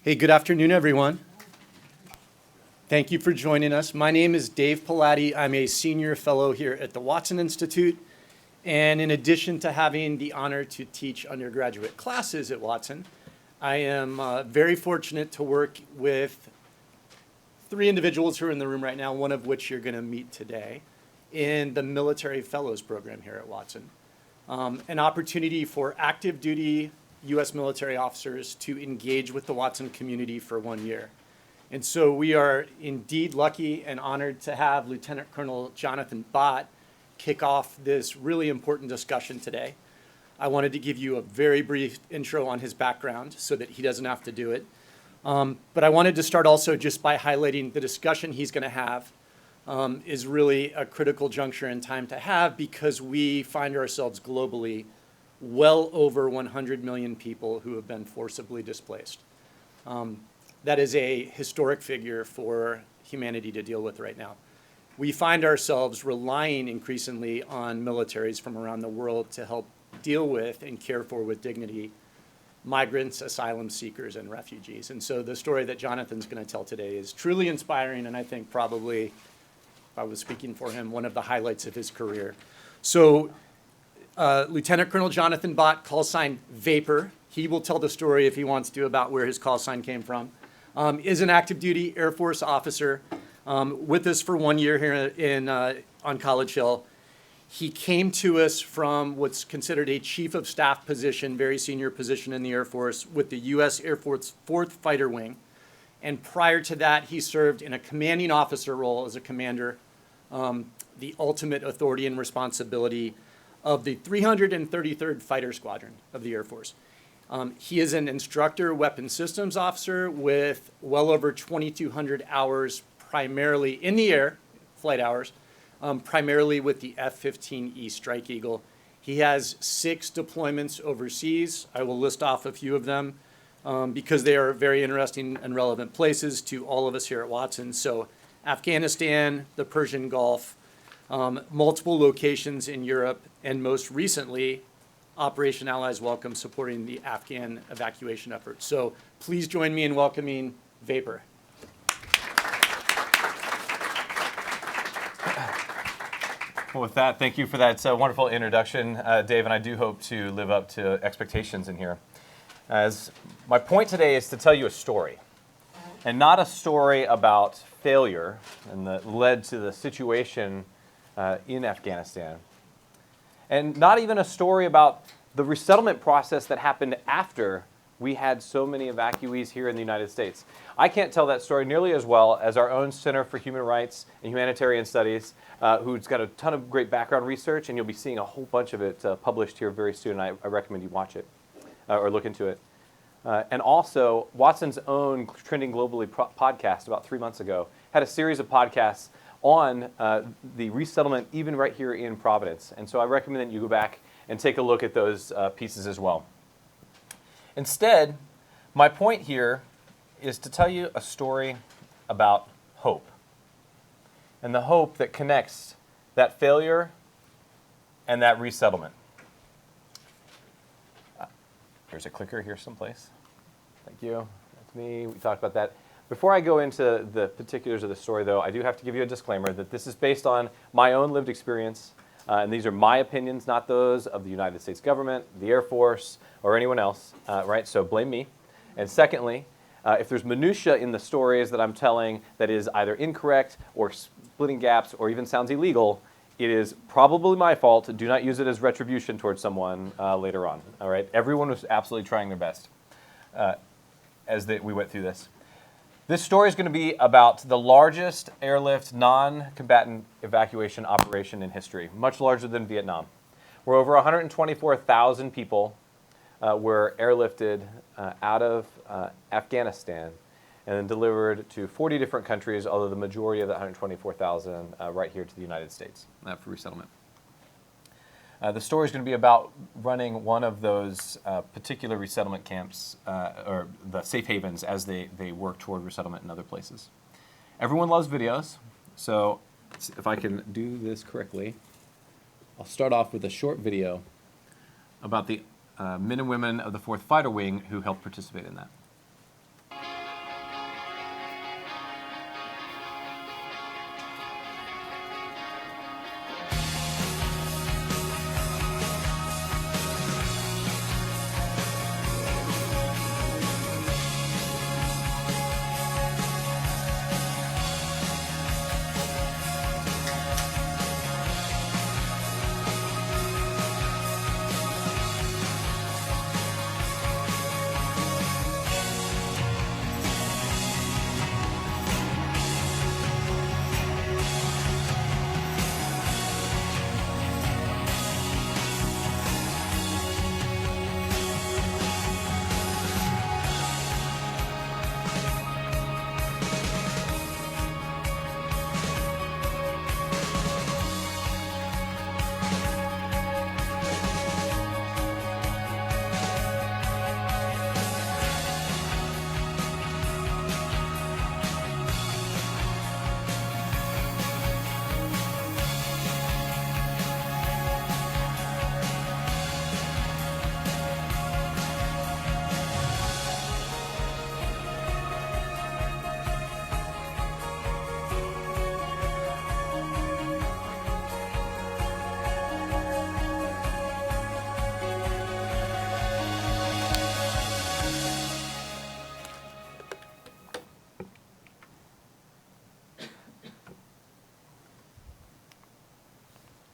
Hey, good afternoon, everyone. Thank you for joining us. My name is Dave Pilati. I'm a senior fellow here at the Watson Institute. And in addition to having the honor to teach undergraduate classes at Watson, I am very fortunate to work with three individuals who are in the room right now, one of which you're going to meet today, in the Military Fellows Program here at Watson. An opportunity for active duty U.S. military officers to engage with the Watson community for 1 year. And so we are indeed lucky and honored to have Lieutenant Colonel Jonathan Bott kick off this really important discussion today. I wanted to give you a very brief intro on his background so that he doesn't have to do it. But I wanted to start also just by highlighting the discussion he's going to have is really a critical juncture in time to have because we find ourselves globally well over 100 million people who have been forcibly displaced. That is a historic figure for humanity to deal with right now. We find ourselves relying increasingly on militaries from around the world to help deal with and care for with dignity migrants, asylum seekers, and refugees. And so the story that Jonathan's going to tell today is truly inspiring, and I think probably, if I was speaking for him, one of the highlights of his career. So Lieutenant Colonel Jonathan Bott, call sign Vapor. He will tell the story if he wants to about where his call sign came from. Is an active duty Air Force officer with us for 1 year here on College Hill. He came to us from what's considered a chief of staff position, very senior position in the Air Force with the U.S. Air Force 4th Fighter Wing. And prior to that, he served in a commanding officer role as a commander, the ultimate authority and responsibility of the 333rd Fighter Squadron of the Air Force. He is an Instructor Weapons Systems Officer with well over 2,200 hours primarily in the air, flight hours, primarily with the F-15E Strike Eagle. He has 6 deployments overseas. I will list off a few of them because they are very interesting and relevant places to all of us here at Watson. So Afghanistan, the Persian Gulf, multiple locations in Europe, and most recently, Operation Allies Welcome, supporting the Afghan evacuation effort. So please join me in welcoming Vapor. Well, with that, thank you for that wonderful introduction, Dave, and I do hope to live up to expectations in here. As my point today is to tell you a story, and not a story about failure and that led to the situation in Afghanistan, and not even a story about the resettlement process that happened after we had so many evacuees here in the United States. I can't tell that story nearly as well as our own Center for Human Rights and Humanitarian Studies, who's got a ton of great background research, and you'll be seeing a whole bunch of it published here very soon. I recommend you watch it or look into it. And also, Watson's own Trending Globally podcast about 3 months ago had a series of podcasts on the resettlement, even right here in Providence. And so I recommend that you go back and take a look at those pieces as well. Instead, my point here is to tell you a story about hope, and the hope that connects that failure and that resettlement. Here's a clicker here someplace. Thank you. That's me. We talked about that. Before I go into the particulars of the story, though, I do have to give you a disclaimer that this is based on my own lived experience, and these are my opinions, not those of the United States government, the Air Force, or anyone else, right? So blame me. And secondly, if there's minutia in the stories that I'm telling that is either incorrect or splitting gaps or even sounds illegal, it is probably my fault. Do not use it as retribution towards someone later on, all right? Everyone was absolutely trying their best as we went through this. This story is going to be about the largest airlift non-combatant evacuation operation in history, much larger than Vietnam, where over 124,000 people were airlifted out of Afghanistan and then delivered to 40 different countries, although the majority of the 124,000 right here to the United States for resettlement. The story is going to be about running one of those particular resettlement camps, or the safe havens, as they work toward resettlement in other places. Everyone loves videos, so if I can do this correctly, I'll start off with a short video about the men and women of the 4th Fighter Wing who helped participate in that.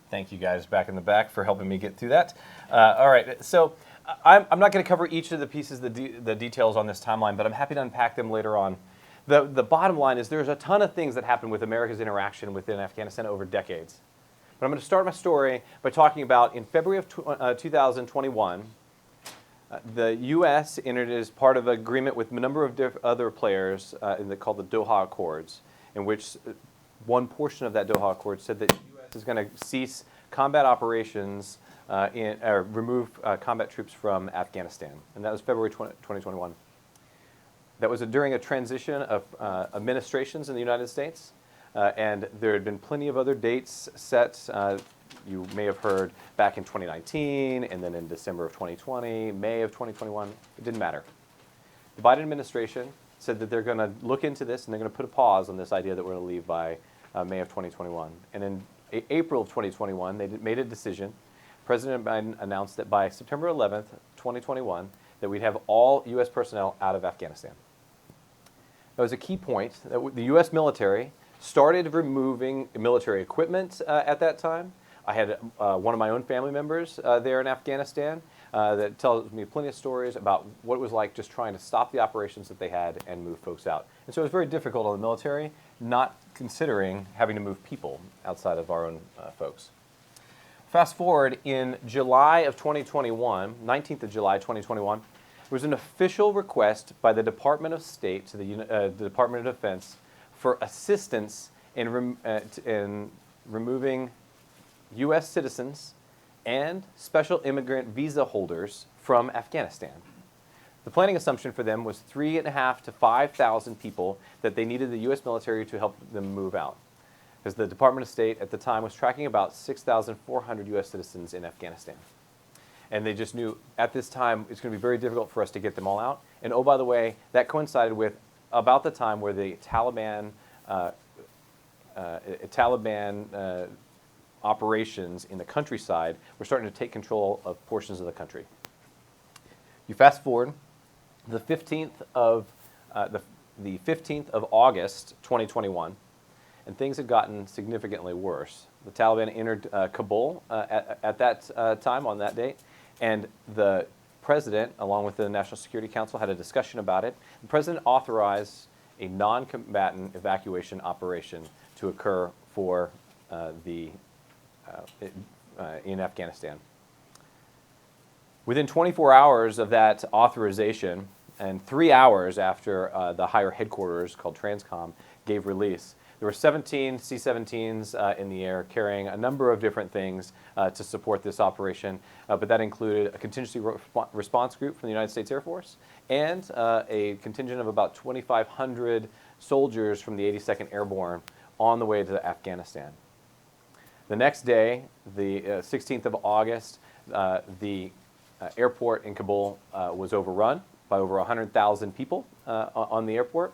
Thank you guys back in the back for helping me get through that. All right, so I'm not going to cover each of the pieces, the details on this timeline, but I'm happy to unpack them later on. The bottom line is there's a ton of things that happened with America's interaction within Afghanistan over decades. But I'm going to start my story by talking about in February of 2021, the U.S. entered as part of an agreement with a number of other players called the Doha Accords, in which one portion of that Doha Accord said that the U.S. is going to cease combat operations or remove combat troops from Afghanistan. And that was February 2021. That was during a transition of administrations in the United States. And there had been plenty of other dates set. You may have heard back in 2019, and then in December of 2020, May of 2021. It didn't matter. The Biden administration said that they're going to look into this, and they're going to put a pause on this idea that we're going to leave by May of 2021. And in April of 2021, they made a decision. President Biden announced that by September 11th, 2021, that we'd have all U.S. personnel out of Afghanistan. That was a key point. That the U.S. military started removing military equipment at that time. I had one of my own family members there in Afghanistan that tells me plenty of stories about what it was like just trying to stop the operations that they had and move folks out. And so it was very difficult on the military, not considering having to move people outside of our own folks. Fast forward in July of 2021, 19th of July 2021, there was an official request by the Department of State to the Department of Defense for assistance in removing U.S. citizens and special immigrant visa holders from Afghanistan. The planning assumption for them was 3,500 to 5,000 people that they needed the U.S. military to help them move out. Because the Department of State at the time was tracking about 6,400 U.S. citizens in Afghanistan. And they just knew at this time it's going to be very difficult for us to get them all out. And oh, by the way, that coincided with about the time where the Taliban operations in the countryside were starting to take control of portions of the country. You fast forward, the 15th of August 2021, and things had gotten significantly worse. The Taliban entered Kabul at that time, on that date, and the president, along with the National Security Council, had a discussion about it. The president authorized a non-combatant evacuation operation to occur for in Afghanistan. Within 24 hours of that authorization, and 3 hours after the higher headquarters called Transcom gave release, there were 17 C-17s in the air carrying a number of different things to support this operation, but that included a contingency response group from the United States Air Force and a contingent of about 2,500 soldiers from the 82nd Airborne on the way to Afghanistan. The next day, the 16th of August, the airport in Kabul was overrun by over 100,000 people on the airport,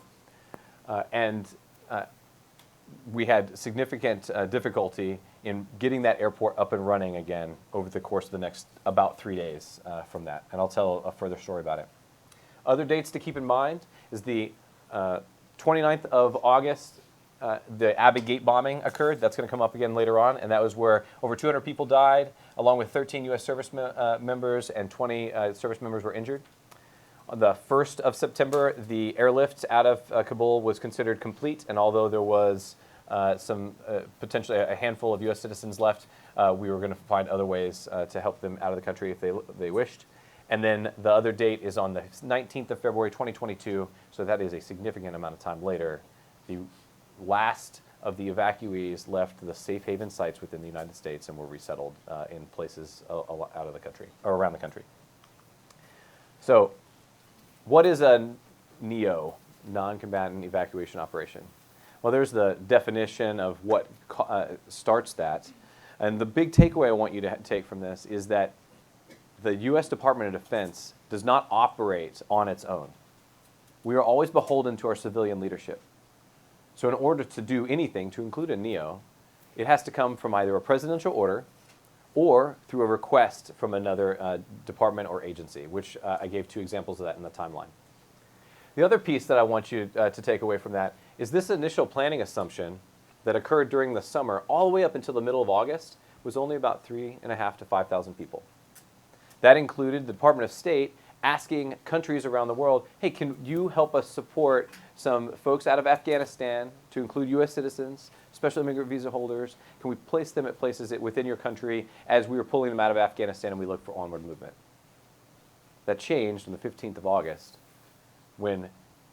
and we had significant difficulty in getting that airport up and running again over the course of the next about 3 days from that, and I'll tell a further story about it. Other dates to keep in mind is the 29th of August, the Abbey Gate bombing occurred. That's going to come up again later on, and that was where over 200 people died, along with 13 U.S. service members and 20 service members were injured. On the 1st of September, the airlift out of Kabul was considered complete, and although there was potentially a handful of U.S. citizens left, we were going to find other ways to help them out of the country if they wished. And then the other date is on the 19th of February 2022, so that is a significant amount of time later. The last of the evacuees left the Safehaven sites within the United States and were resettled in places out of the country, or around the country. So, what is a NEO, non-combatant evacuation operation? Well, there's the definition of what starts that. And the big takeaway I want you to take from this is that the U.S. Department of Defense does not operate on its own. We are always beholden to our civilian leadership. So in order to do anything, to include a NEO, it has to come from either a presidential order or through a request from another department or agency, which I gave 2 examples of that in the timeline. The other piece that I want you to take away from that is this initial planning assumption that occurred during the summer all the way up until the middle of August was only about 3,500 to 5,000 people. That included the Department of State asking countries around the world, hey, can you help us support some folks out of Afghanistan, to include U.S. citizens, special immigrant visa holders? Can we place them at places within your country as we were pulling them out of Afghanistan and we look for onward movement? That changed on the 15th of August when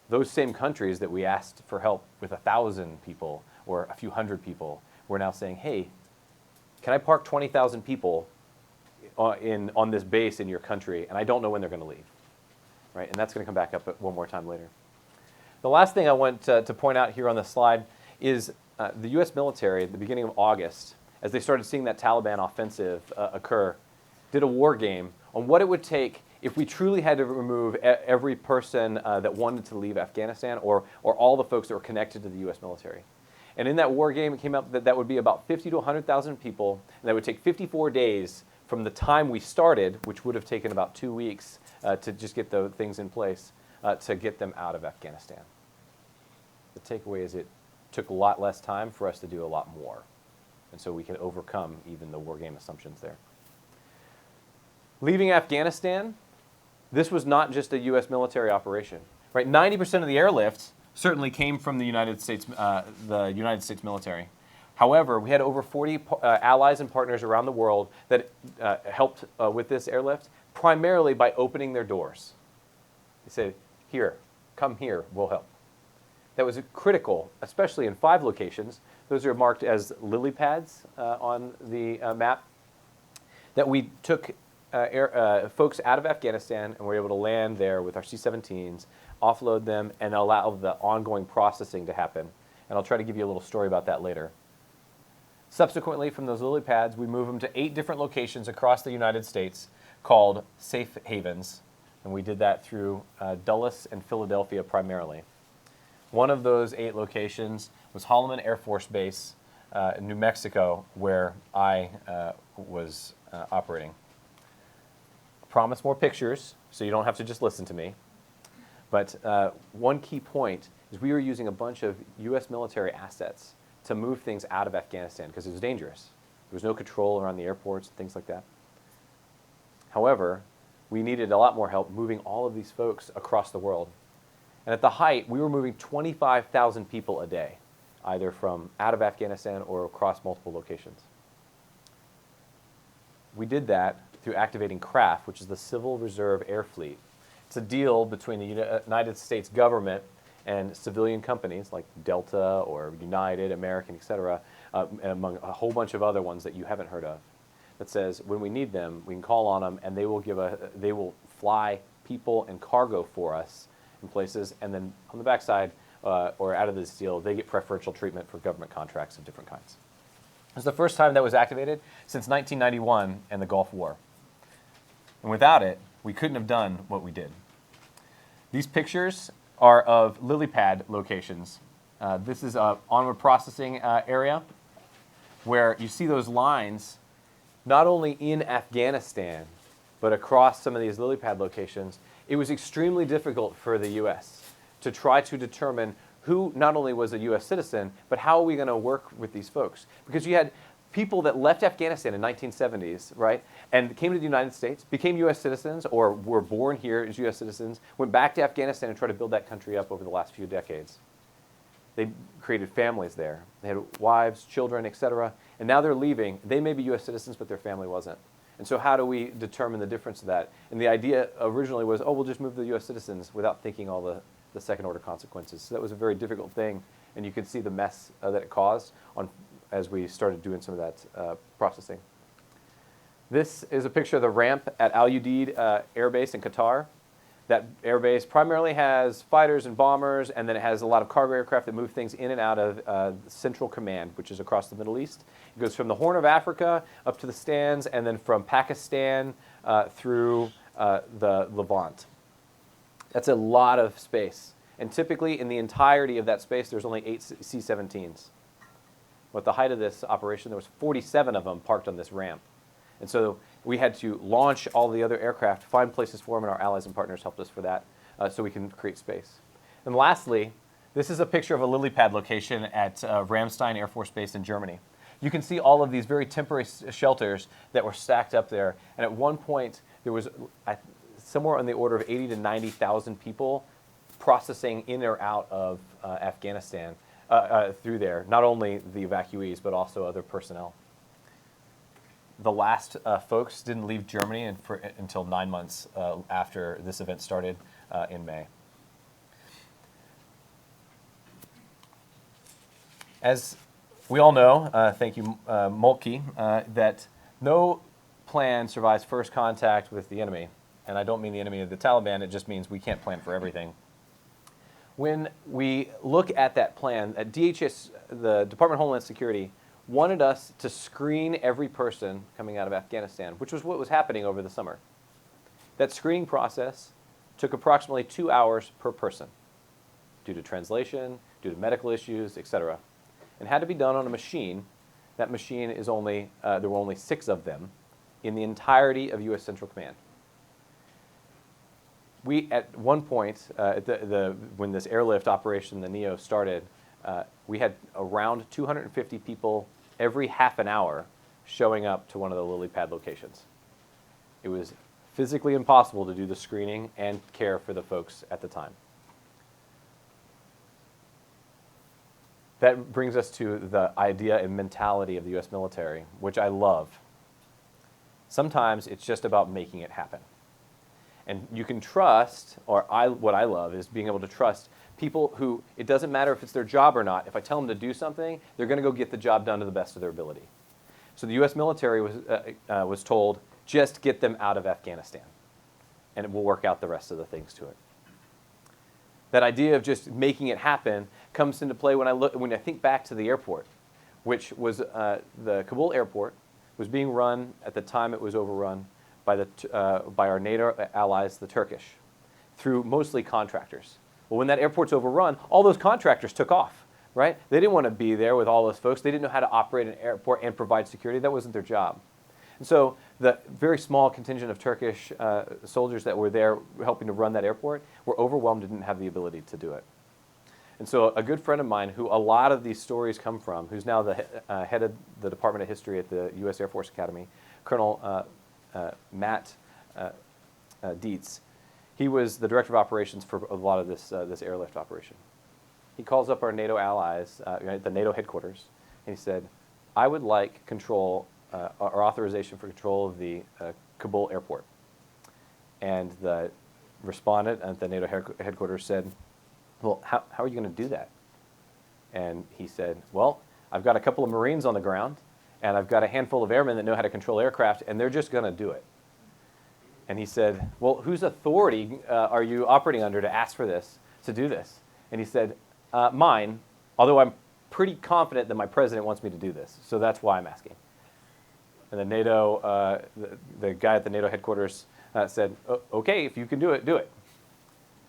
those same countries that we asked for help with 1,000 people or a few hundred people were now saying, hey, can I park 20,000 people on this base in your country, and I don't know when they're going to leave, right? And that's going to come back up one more time later. The last thing I want to point out here on the slide is the U.S. military at the beginning of August, as they started seeing that Taliban offensive occur, did a war game on what it would take if we truly had to remove every person that wanted to leave Afghanistan or all the folks that were connected to the U.S. military. And in that war game, it came out that would be about 50 to 100,000 people, and that would take 54 days from the time we started, which would have taken about 2 weeks to just get the things in place, to get them out of Afghanistan. The takeaway is it took a lot less time for us to do a lot more. And so we can overcome even the war game assumptions there. Leaving Afghanistan, this was not just a U.S. military operation, right? 90% of the airlift certainly came from the United States military. However, we had over 40 allies and partners around the world that helped with this airlift, primarily by opening their doors. They said, here, come here, we'll help. That was critical, especially in 5 locations. Those are marked as lily pads on the map, that we took folks out of Afghanistan and were able to land there with our C-17s, offload them, and allow the ongoing processing to happen. And I'll try to give you a little story about that later. Subsequently, from those lily pads, we moved them to 8 different locations across the United States called Safehavens. And we did that through Dulles and Philadelphia primarily. One of those 8 locations was Holloman Air Force Base in New Mexico, where I was operating. I promise more pictures, so you don't have to just listen to me. But one key point is we were using a bunch of U.S. military assets to move things out of Afghanistan because it was dangerous. There was no control around the airports and things like that. However, we needed a lot more help moving all of these folks across the world. And at the height, we were moving 25,000 people a day, either from out of Afghanistan or across multiple locations. We did that through activating CRAF, which is the Civil Reserve Air Fleet. It's a deal between the United States government and civilian companies like Delta or United, American, et cetera, and among a whole bunch of other ones that you haven't heard of, that says when we need them, we can call on them and they will fly people and cargo for us in places, and then on the backside or out of this deal, they get preferential treatment for government contracts of different kinds. It was the first time that was activated since 1991 and the Gulf War. And without it, we couldn't have done what we did. These pictures are of lily pad locations. This is an onward processing area where you see those lines not only in Afghanistan, but across some of these lily pad locations. It was extremely difficult for the U.S. to try to determine who not only was a U.S. citizen, but how are we going to work with these folks? Because you had people that left Afghanistan in 1970s, right, and came to the United States, became U.S. citizens, or were born here as U.S. citizens, went back to Afghanistan and tried to build that country up over the last few decades. They created families there. They had wives, children, et cetera, and now they're leaving. They may be U.S. citizens, but their family wasn't. And so how do we determine the difference of that? And the idea originally was, oh, we'll just move the U.S. citizens without thinking all the second-order consequences. So that was a very difficult thing, and you could see the mess that it caused as we started doing some of that processing. This is a picture of the ramp at Al Udeid Air Base in Qatar. That air base primarily has fighters and bombers, and then it has a lot of cargo aircraft that move things in and out of Central Command, which is across the Middle East. It goes from the Horn of Africa up to the Stans, and then from Pakistan through the Levant. That's a lot of space. And typically, in the entirety of that space, there's only 8 C-17s. At the height of this operation, there was 47 of them parked on this ramp. And so we had to launch all the other aircraft, find places for them, and our allies and partners helped us for that, so we can create space. And lastly, This is a picture of a lily pad location at Ramstein Air Force Base in Germany. You can see all of these very temporary shelters that were stacked up there. And at one point, there was somewhere on the order of 80 to 90,000 people processing in or out of Afghanistan through there. Not only the evacuees, but also other personnel. The last folks didn't leave Germany until 9 months after this event started in May. As we all know, thank you, Moltke, that no plan survives first contact with the enemy. And I don't mean the enemy of the Taliban, it just means we can't plan for everything. When we look at that plan, at DHS, the Department of Homeland Security, wanted us to screen every person coming out of Afghanistan, which was what was happening over the summer. That screening process took approximately 2 hours per person due to translation, due to medical issues, etc. And had to be done on a machine. That machine is only, there were only 6 of them in the entirety of U.S. Central Command. We, at one point, when this airlift operation, the NEO, started, we had around 250 people every half an hour showing up to one of the lily pad locations. It was physically impossible to do the screening and care for the folks at the time. That brings us to the idea and mentality of the U.S. military, which I love. Sometimes it's just about making it happen. And you can trust, or what I love is being able to trust people who, it doesn't matter if it's their job or not, if I tell them to do something, they're going to go get the job done to the best of their ability. So the U.S. military was told, just get them out of Afghanistan, and it will work out the rest of the things to it. That idea of just making it happen comes into play when I think back to the airport, which was the Kabul airport was being run at the time it was overrun by our NATO allies, the Turkish, through mostly contractors. Well, when that airport's overrun, all those contractors took off, right? They didn't want to be there with all those folks. They didn't know how to operate an airport and provide security. That wasn't their job. And so the very small contingent of Turkish soldiers that were there helping to run that airport were overwhelmed and didn't have the ability to do it. And so a good friend of mine, who a lot of these stories come from, who's now the head of the Department of History at the U.S. Air Force Academy, Colonel Matt Dietz, he was the director of operations for a lot of this airlift operation. He calls up our NATO allies at the NATO headquarters, and he said, I would like control, or authorization for control of the Kabul airport. And the respondent at the NATO headquarters said, well, how are you going to do that? And he said, well, I've got a couple of Marines on the ground, and I've got a handful of airmen that know how to control aircraft, and they're just going to do it. And he said, well, whose authority are you operating under to ask for this, to do this? And he said, mine, although I'm pretty confident that my president wants me to do this, so that's why I'm asking. And the NATO, the guy at the NATO headquarters said, okay, if you can do it, do it.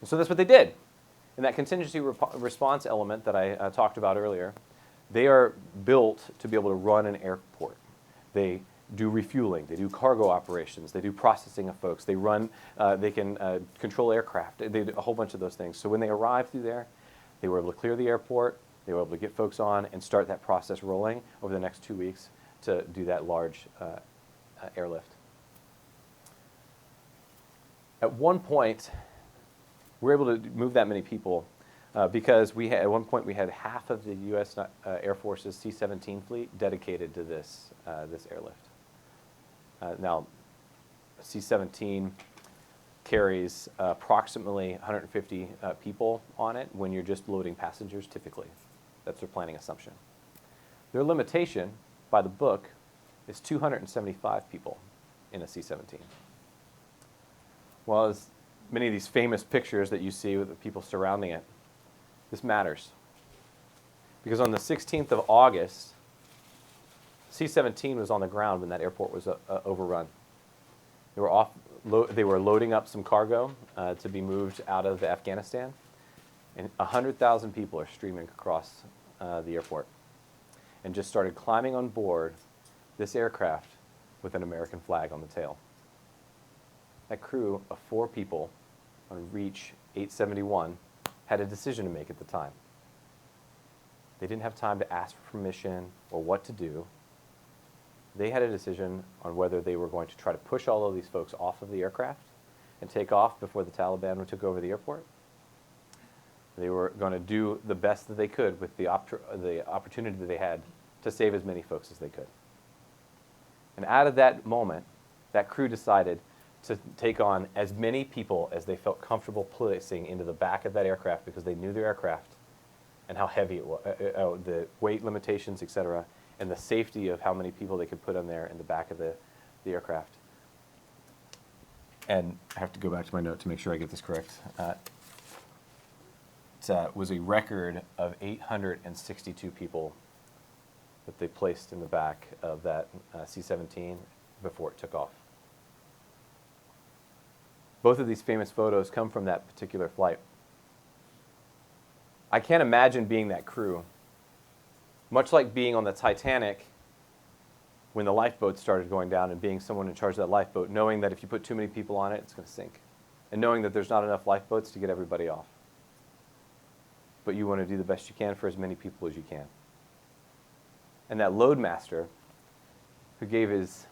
And so that's what they did. And that contingency response element that I talked about earlier, they are built to be able to run an airport. They do refueling, they do cargo operations, they do processing of folks, they run, they can control aircraft, they do a whole bunch of those things. So when they arrived through there, they were able to clear the airport, they were able to get folks on and start that process rolling over the next 2 weeks to do that large airlift. At one point, we were able to move that many people because at one point we had half of the U.S. Air Force's C-17 fleet dedicated to this airlift. Now, C-17 carries approximately 150 people on it when you're just loading passengers, typically. That's their planning assumption. Their limitation, by the book, is 275 people in a C-17. Well, as many of these famous pictures that you see with the people surrounding it, this matters. Because on the 16th of August, C-17 was on the ground when that airport was overrun. They were loading up some cargo to be moved out of Afghanistan, and 100,000 people are streaming across the airport and just started climbing on board this aircraft with an American flag on the tail. That crew of 4 people on Reach 871 had a decision to make at the time. They didn't have time to ask for permission or what to do. They had a decision on whether they were going to try to push all of these folks off of the aircraft and take off before the Taliban took over the airport. They were going to do the best that they could with the opportunity that they had to save as many folks as they could. And out of that moment, that crew decided to take on as many people as they felt comfortable placing into the back of that aircraft because they knew their aircraft and how heavy it was, the weight limitations, et cetera, and the safety of how many people they could put on there in the back of the aircraft. And I have to go back to my note to make sure I get this correct. It was a record of 862 people that they placed in the back of that C-17 before it took off. Both of these famous photos come from that particular flight. I can't imagine being that crew. Much like being on the Titanic when the lifeboat started going down and being someone in charge of that lifeboat, knowing that if you put too many people on it, it's going to sink. And knowing that there's not enough lifeboats to get everybody off. But you want to do the best you can for as many people as you can. And that loadmaster who gave his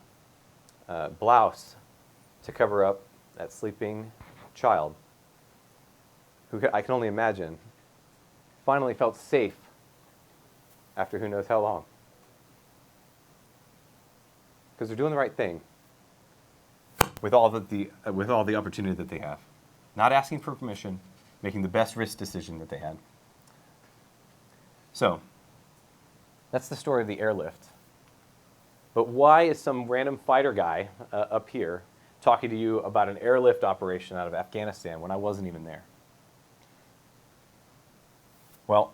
blouse to cover up that sleeping child, who I can only imagine, finally felt safe after who knows how long. Because they're doing the right thing with all the opportunity that they have. Not asking for permission, making the best risk decision that they had. So, that's the story of the airlift. But why is some random fighter guy up here talking to you about an airlift operation out of Afghanistan when I wasn't even there? Well,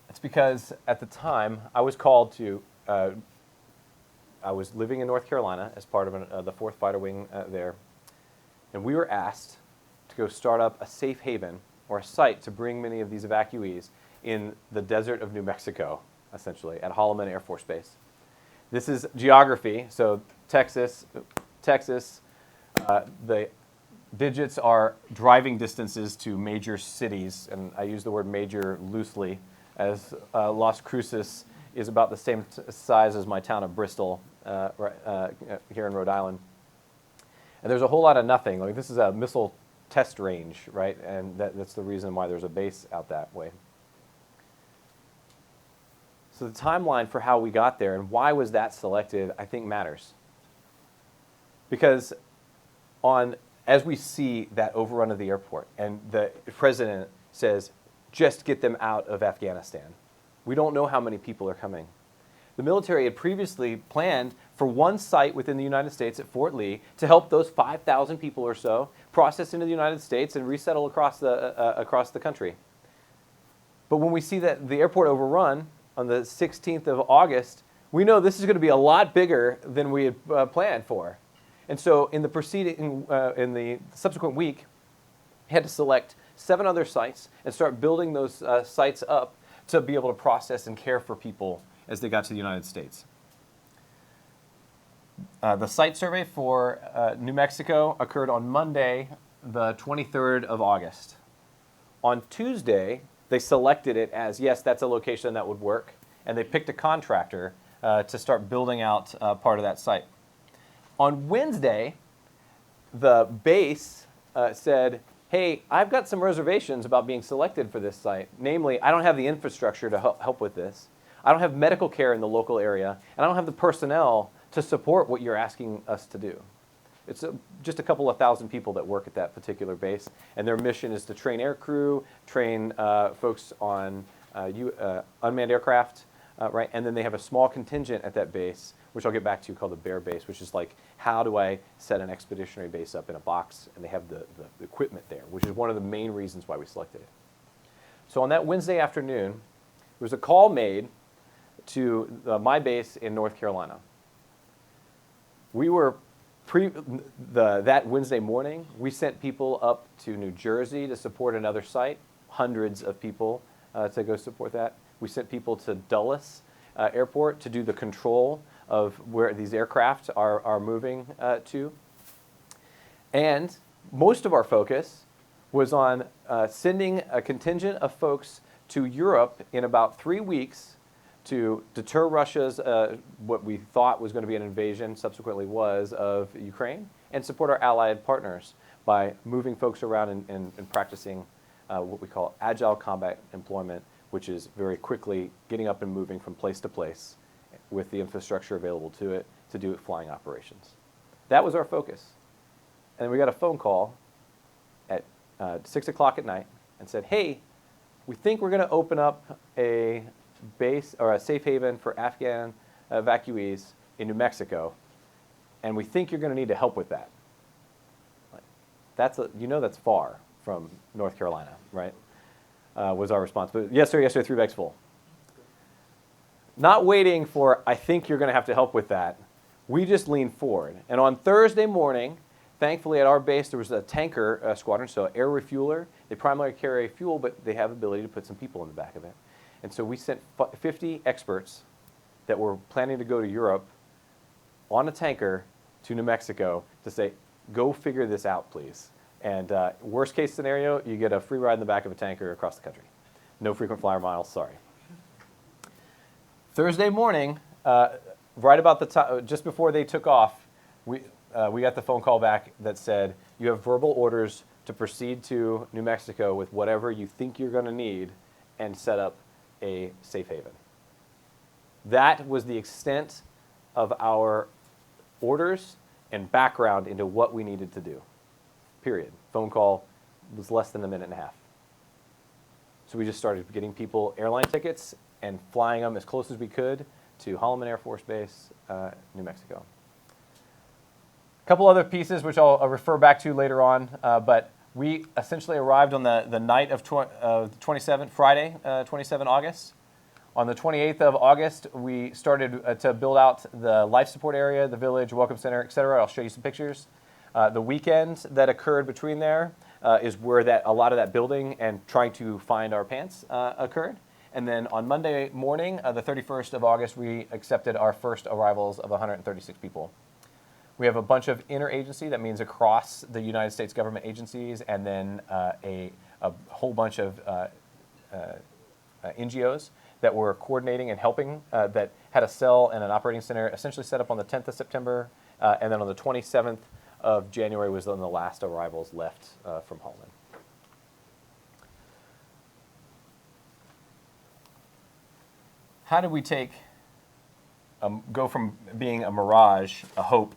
it's because at the time I was called to, I was living in North Carolina as part of the 4th Fighter Wing there, and we were asked to go start up a safe haven or a site to bring many of these evacuees in the desert of New Mexico, essentially, at Holloman Air Force Base. This is geography, so Texas, the digits are driving distances to major cities, and I use the word major loosely, as Las Cruces is about the same size as my town of Bristol here in Rhode Island. And there's a whole lot of nothing. Like, this is a missile test range, right? And that's the reason why there's a base out that way. So the timeline for how we got there and why was that selected, I think matters. Because as we see that overrun of the airport and the president says, just get them out of Afghanistan. We don't know how many people are coming. The military had previously planned for one site within the United States at Fort Lee to help those 5,000 people or so process into the United States and resettle across the country. But when we see that the airport overrun on the 16th of August, we know this is going to be a lot bigger than we had planned for. And so in the subsequent week, we had to select 7 other sites and start building those sites up to be able to process and care for people as they got to the United States. The site survey for New Mexico occurred on Monday, the 23rd of August. On Tuesday, they selected it as, yes, that's a location that would work, and they picked a contractor to start building out part of that site. On Wednesday, the base said, hey, I've got some reservations about being selected for this site. Namely, I don't have the infrastructure to help with this. I don't have medical care in the local area, and I don't have the personnel to support what you're asking us to do. It's just a couple of thousand people that work at that particular base, and their mission is to train aircrew, train folks on unmanned aircraft, right? And then they have a small contingent at that base, which I'll get back to, called the Bear Base, which is like, how do I set an expeditionary base up in a box? And they have the equipment there, which is one of the main reasons why we selected it. So on that Wednesday afternoon, there was a call made to my base in North Carolina. We were, that Wednesday morning, we sent people up to New Jersey to support another site, hundreds of people to go support that. We sent people to Dulles Airport to do the control of where these aircraft are moving to. And most of our focus was on sending a contingent of folks to Europe in about 3 weeks to deter Russia's, what we thought was going to be an invasion, subsequently was, of Ukraine, and support our allied partners by moving folks around and practicing what we call agile combat employment, which is very quickly getting up and moving from place to place with the infrastructure available to it to do flying operations. That was our focus. And we got a phone call at 6 o'clock at night and said, hey, we think we're going to open up a base or a safe haven for Afghan evacuees in New Mexico, and we think you're going to need to help with that. That's that's far from North Carolina, right? Was our response. But yes, sir, 3 bags full. Not waiting for, I think you're going to have to help with that, we just leaned forward. And on Thursday morning, thankfully at our base there was a tanker squadron, so air refueler. They primarily carry fuel, but they have the ability to put some people in the back of it. And so we sent 50 experts that were planning to go to Europe on a tanker to New Mexico to say, go figure this out, please. And worst case scenario, you get a free ride in the back of a tanker across the country. No frequent flyer miles, sorry. Thursday morning, right about the time, just before they took off, we got the phone call back that said, you have verbal orders to proceed to New Mexico with whatever you think you're going to need and set up a safe haven. That was the extent of our orders and background into what we needed to do. Period. Phone call was less than a minute and a half. So we just started getting people airline tickets and flying them as close as we could to Holloman Air Force Base, New Mexico. A couple other pieces which I'll refer back to later on, but we essentially arrived on the night of 27th, Friday, 27 August. On the 28th of August, we started to build out the life support area, the village, welcome center, et cetera. I'll show you some pictures. The weekend that occurred between there is where a lot of that building and trying to find our pants occurred. And then on Monday morning, the 31st of August, we accepted our first arrivals of 136 people. We have a bunch of interagency, that means across the United States government agencies, and then a whole bunch of NGOs that were coordinating and helping, that had a cell and an operating center essentially set up on the 10th of September, and then on the 27th of January was when the last arrivals left from Holloman. How did we go from being a mirage, a hope,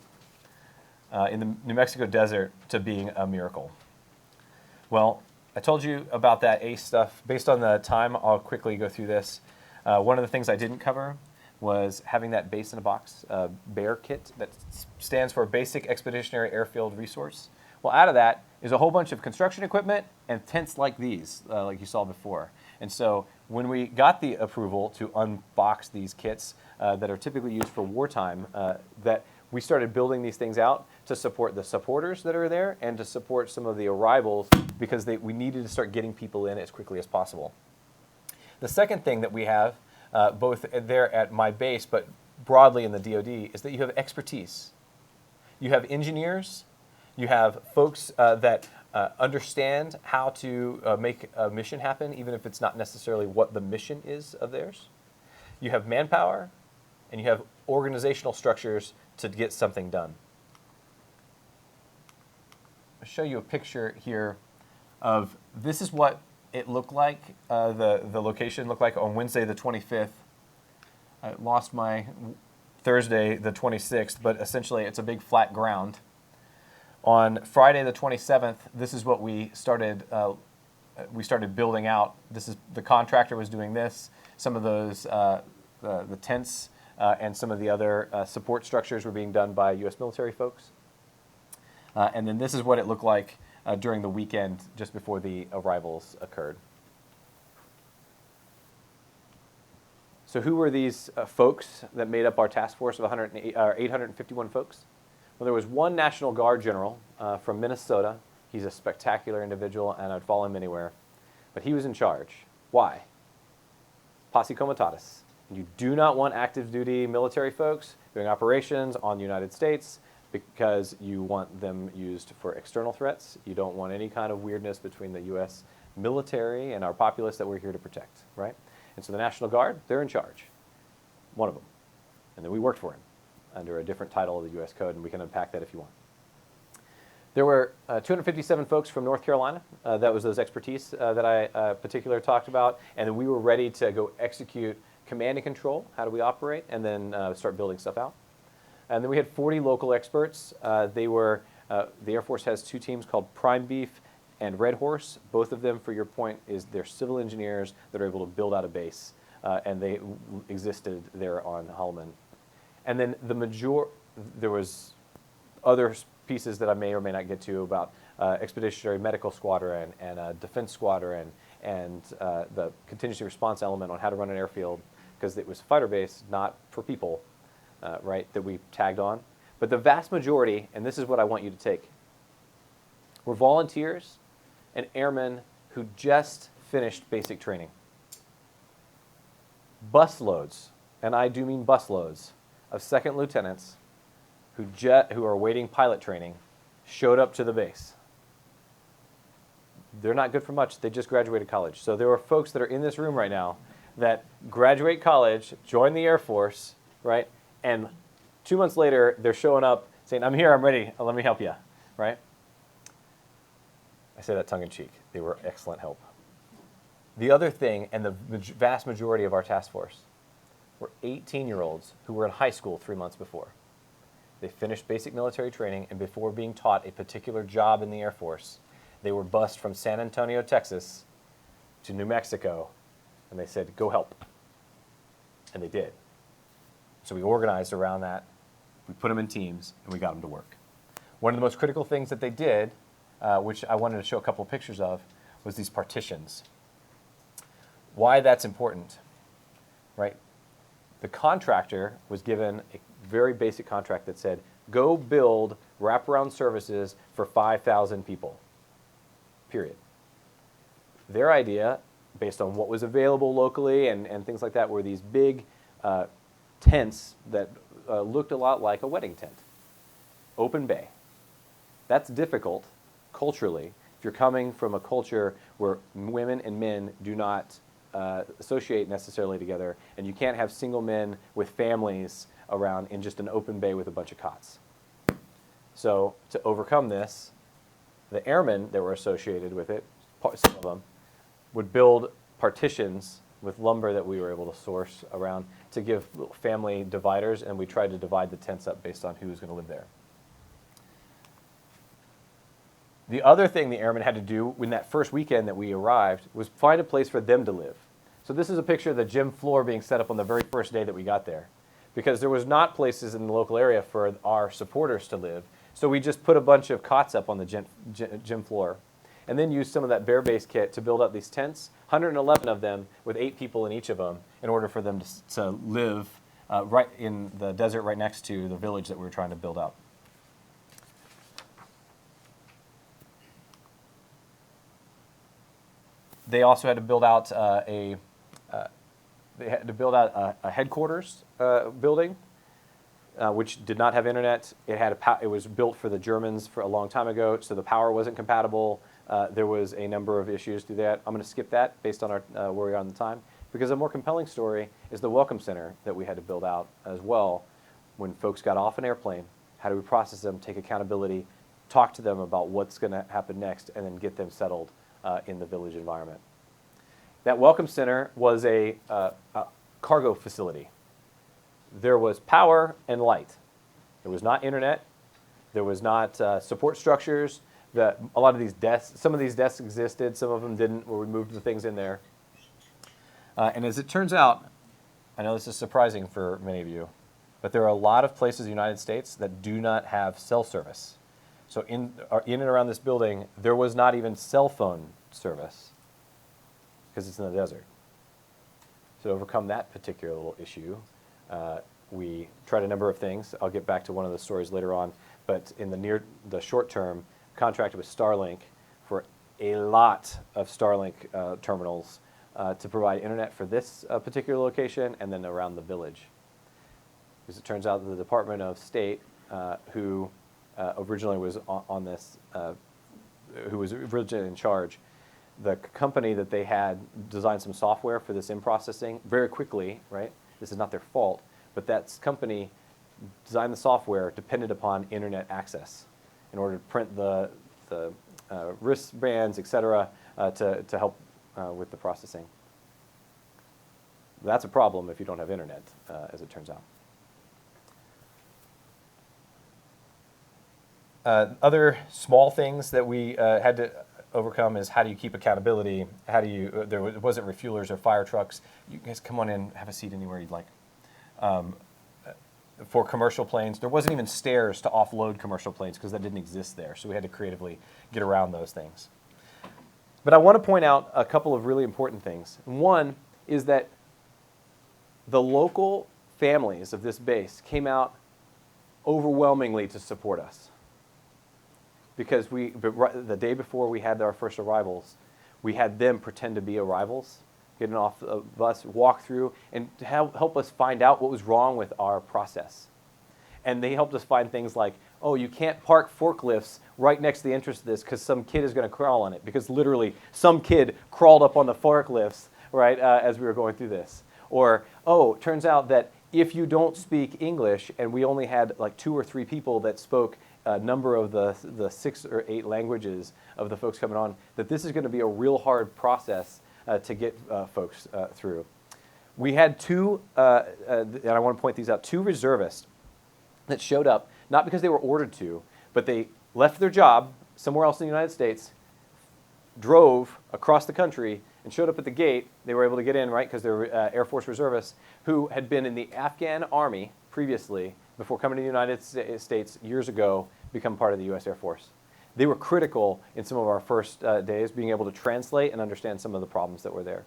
in the New Mexico desert to being a miracle? Well, I told you about that ACE stuff. Based on the time, I'll quickly go through this. One of the things I didn't cover was having that base in a box, BEAR kit, that stands for Basic Expeditionary Airfield Resource. Well, out of that is a whole bunch of construction equipment and tents like these, like you saw before. And so when we got the approval to unbox these kits that are typically used for wartime, that we started building these things out to support the supporters that are there and to support some of the arrivals because we needed to start getting people in as quickly as possible. The second thing that we have, both there at my base but broadly in the DoD, is that you have expertise. You have engineers, you have folks that understand how to make a mission happen, even if it's not necessarily what the mission is of theirs. You have manpower, and you have organizational structures to get something done. I'll show you a picture here of this is what it looked like, the location looked like on Wednesday the 25th. I lost my Thursday the 26th, but essentially it's a big flat ground. On Friday the 27th, this is what we started building out. The contractor was doing this. Some of those, the tents and some of the other support structures were being done by U.S. military folks. And then this is what it looked like during the weekend just before the arrivals occurred. So who were these folks that made up our task force of 851 folks? Well, there was one National Guard general from Minnesota. He's a spectacular individual, and I'd follow him anywhere. But he was in charge. Why? Posse Comitatus. You do not want active duty military folks doing operations on the United States because you want them used for external threats. You don't want any kind of weirdness between the U.S. military and our populace that we're here to protect, right? And so the National Guard, they're in charge, one of them. And then we worked for him under a different title of the U.S. Code, and we can unpack that if you want. There were 257 folks from North Carolina. That was those expertise that I particularly talked about. And then we were ready to go execute command and control. How do we operate? And then start building stuff out. And then we had 40 local experts. The Air Force has two teams called Prime Beef and Red Horse. Both of them, for your point, they're civil engineers that are able to build out a base. And they existed there on Holloman. And then there was other pieces that I may or may not get to about Expeditionary Medical Squadron and Defense Squadron and the contingency response element on how to run an airfield, because it was a fighter base, not for people, right, that we tagged on. But the vast majority, and this is what I want you to take, were volunteers and airmen who just finished basic training. Busloads, and I do mean busloads, of second lieutenants who are awaiting pilot training showed up to the base. They're not good for much. They just graduated college. So there are folks that are in this room right now that graduate college, join the Air Force, right? And 2 months later, they're showing up saying, I'm here, I'm ready, let me help you, right? I say that tongue in cheek. They were excellent help. The other thing, and the vast majority of our task force, were 18-year-olds who were in high school 3 months before. They finished basic military training, and before being taught a particular job in the Air Force, they were bused from San Antonio, Texas, to New Mexico, and they said, go help. And they did. So we organized around that. We put them in teams, and we got them to work. One of the most critical things that they did, which I wanted to show a couple of pictures of, was these partitions. Why that's important, right? The contractor was given a very basic contract that said, go build wraparound services for 5,000 people, period. Their idea, based on what was available locally and things like that, were these big tents that looked a lot like a wedding tent, open bay. That's difficult culturally if you're coming from a culture where women and men do not associate necessarily together, and you can't have single men with families around in just an open bay with a bunch of cots. So to overcome this, the airmen that were associated with it, some of them, would build partitions with lumber that we were able to source around to give little family dividers, and we tried to divide the tents up based on who was going to live there. The other thing the airmen had to do in that first weekend that we arrived was find a place for them to live. So this is a picture of the gym floor being set up on the very first day that we got there, because there was not places in the local area for our supporters to live. So we just put a bunch of cots up on the gym floor, and then used some of that bare base kit to build up these tents, 111 of them with 8 people in each of them, in order for them to live right in the desert right next to the village that we were trying to build out. They also had to build out a headquarters building, which did not have internet. It was built for the Germans for a long time ago, so the power wasn't compatible. There was a number of issues to that. I'm going to skip that based on where we are on the time, because a more compelling story is the welcome center that we had to build out as well. When folks got off an airplane, how do we process them, take accountability, talk to them about what's going to happen next, and then get them settled in the village environment. That welcome center was a cargo facility. There was power and light. There was not internet. There was not support structures. A lot of these desks, some of these desks existed, some of them didn't, where we moved the things in there. And as it turns out, I know this is surprising for many of you, but there are a lot of places in the United States that do not have cell service. So in and around this building, there was not even cell phone service because it's in the desert. So to overcome that particular little issue, we tried a number of things. I'll get back to one of the stories later on, but in the short term, contracted with Starlink for a lot of Starlink terminals to provide internet for this particular location and then around the village. Because it turns out that the Department of State, who originally was on this, who was originally in charge, the company that they had designed some software for this in-processing very quickly, right? This is not their fault, but that company designed the software dependent upon internet access in order to print the wristbands, et cetera, to help with the processing. That's a problem if you don't have internet, as it turns out. Other small things that we had to overcome is how do you keep accountability? How do you, there wasn't refuelers or fire trucks. You guys come on in, have a seat anywhere you'd like. For commercial planes, there wasn't even stairs to offload commercial planes because that didn't exist there. So we had to creatively get around those things. But I want to point out a couple of really important things. One is that the local families of this base came out overwhelmingly to support us. Because the day before we had our first arrivals, we had them pretend to be arrivals, getting off the bus, walk through, and to help us find out what was wrong with our process. And they helped us find things like, oh, you can't park forklifts right next to the entrance to this because some kid is going to crawl on it. Because literally, some kid crawled up on the forklifts, right, as we were going through this. Or, oh, it turns out that if you don't speak English, and we only had like 2 or 3 people that spoke a number of the 6 or 8 languages of the folks coming on, that this is going to be a real hard process to get folks through. We had 2, and I want to point these out, 2 reservists that showed up, not because they were ordered to, but they left their job somewhere else in the United States, drove across the country, and showed up at the gate. They were able to get in, right, because they were Air Force reservists who had been in the Afghan Army previously, before coming to the United States years ago, become part of the U.S. Air Force. They were critical in some of our first days, being able to translate and understand some of the problems that were there.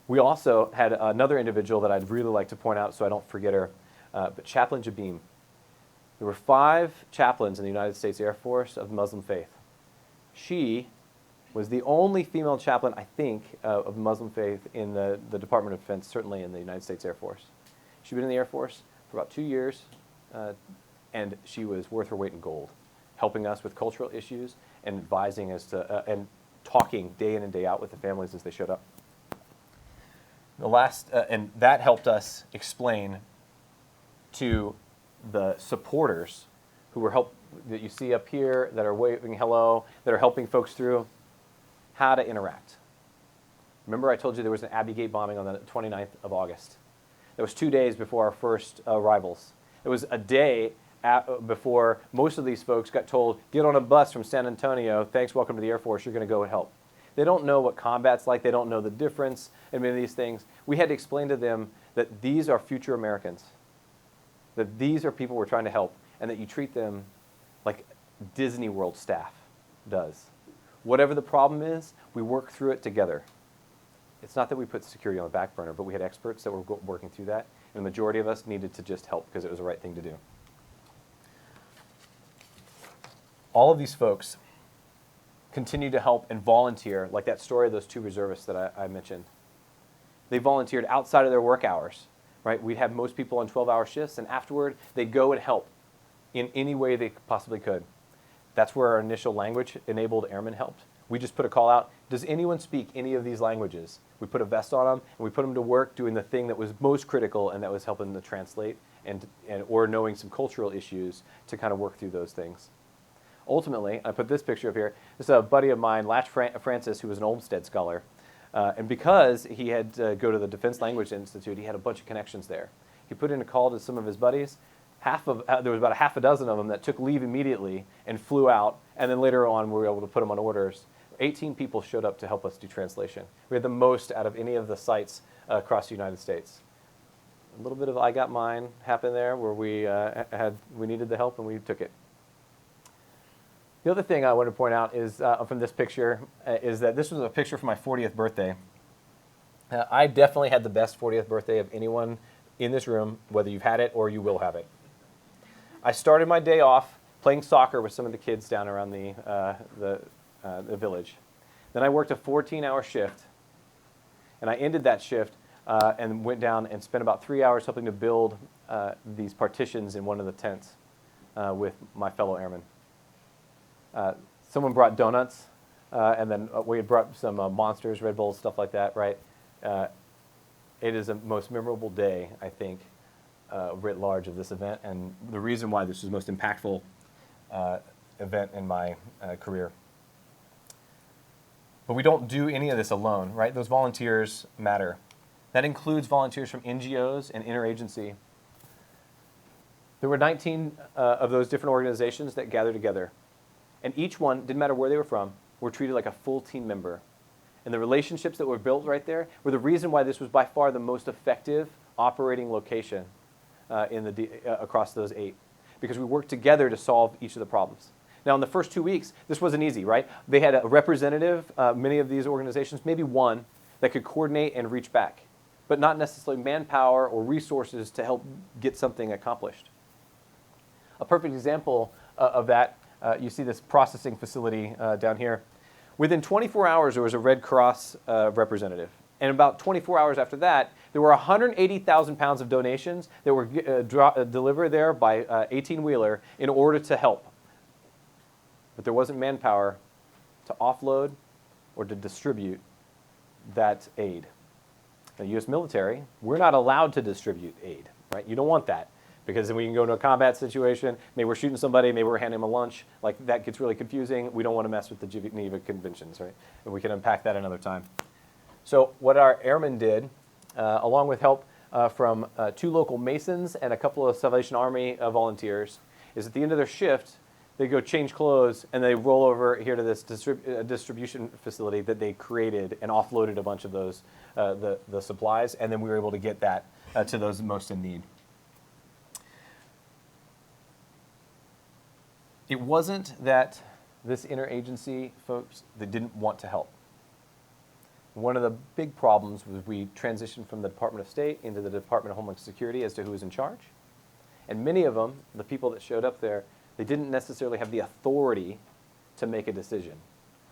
We also had another individual that I'd really like to point out so I don't forget her, but Chaplain Jabim. There were 5 chaplains in the United States Air Force of Muslim faith. She was the only female chaplain, I think, of Muslim faith in the Department of Defense, certainly in the United States Air Force. She'd been in the Air Force for about 2 years, and she was worth her weight in gold, helping us with cultural issues and advising as to, and talking day in and day out with the families as they showed up. The last, and that helped us explain to the supporters who were that you see up here, that are waving hello, that are helping folks through, how to interact. Remember I told you there was an Abbey Gate bombing on the 29th of August. That was 2 days before our first arrivals. It was a day before most of these folks got told, get on a bus from San Antonio, thanks, welcome to the Air Force, you're going to go and help. They don't know what combat's like, they don't know the difference in many of these things. We had to explain to them that these are future Americans, that these are people we're trying to help, and that you treat them like Disney World staff does. Whatever the problem is, we work through it together. It's not that we put security on the back burner, but we had experts that were working through that, and the majority of us needed to just help because it was the right thing to do. All of these folks continue to help and volunteer, like that story of those 2 reservists that I mentioned. They volunteered outside of their work hours, right? We'd have most people on 12-hour shifts, and afterward, they'd go and help in any way they possibly could. That's where our initial language-enabled airmen helped. We just put a call out, does anyone speak any of these languages? We put a vest on them, and we put them to work doing the thing that was most critical, and that was helping them to translate or knowing some cultural issues to kind of work through those things. Ultimately, I put this picture up here. This is a buddy of mine, Latch Francis, who was an Olmsted scholar. And because he had to go to the Defense Language Institute, he had a bunch of connections there. He put in a call to some of his buddies. There was about a half a dozen of them that took leave immediately and flew out. And then later on, we were able to put them on orders. 18 people showed up to help us do translation. We had the most out of any of the sites across the United States. A little bit of I got mine happened there where we needed the help and we took it. The other thing I want to point out is from this picture is that this was a picture from my 40th birthday. I definitely had the best 40th birthday of anyone in this room, whether you've had it or you will have it. I started my day off playing soccer with some of the kids down around the village. Then I worked a 14-hour shift, and I ended that shift and went down and spent about 3 hours helping to build these partitions in one of the tents with my fellow airmen. Someone brought donuts and then we had brought some Monsters, Red Bulls, stuff like that, right? It is the most memorable day, I think, writ large of this event, and the reason why this was the most impactful event in my career. But we don't do any of this alone, right? Those volunteers matter. That includes volunteers from NGOs and interagency. There were 19 of those different organizations that gathered together. And each one, didn't matter where they were from, were treated like a full team member. And the relationships that were built right there were the reason why this was by far the most effective operating location across those 8. Because we worked together to solve each of the problems. Now, in the first 2 weeks, this wasn't easy, right? They had a representative, many of these organizations, maybe one, that could coordinate and reach back, but not necessarily manpower or resources to help get something accomplished. A perfect example of that, you see this processing facility down here. Within 24 hours, there was a Red Cross representative. And about 24 hours after that, there were 180,000 pounds of donations that were delivered there by 18-wheeler in order to help. But there wasn't manpower to offload or to distribute that aid. The U.S. military, we're not allowed to distribute aid, right? You don't want that, because then we can go into a combat situation, maybe we're shooting somebody, maybe we're handing them a lunch, like that gets really confusing. We don't want to mess with the Geneva Conventions, right? And we can unpack that another time. So what our airmen did, along with help from 2 local Masons and a couple of Salvation Army volunteers, is at the end of their shift, they go change clothes and they roll over here to this distribution facility that they created and offloaded a bunch of those, the supplies, and then we were able to get that to those most in need. It wasn't that this interagency folks that didn't want to help. One of the big problems was we transitioned from the Department of State into the Department of Homeland Security as to who was in charge. And many of them, the people that showed up there, they didn't necessarily have the authority to make a decision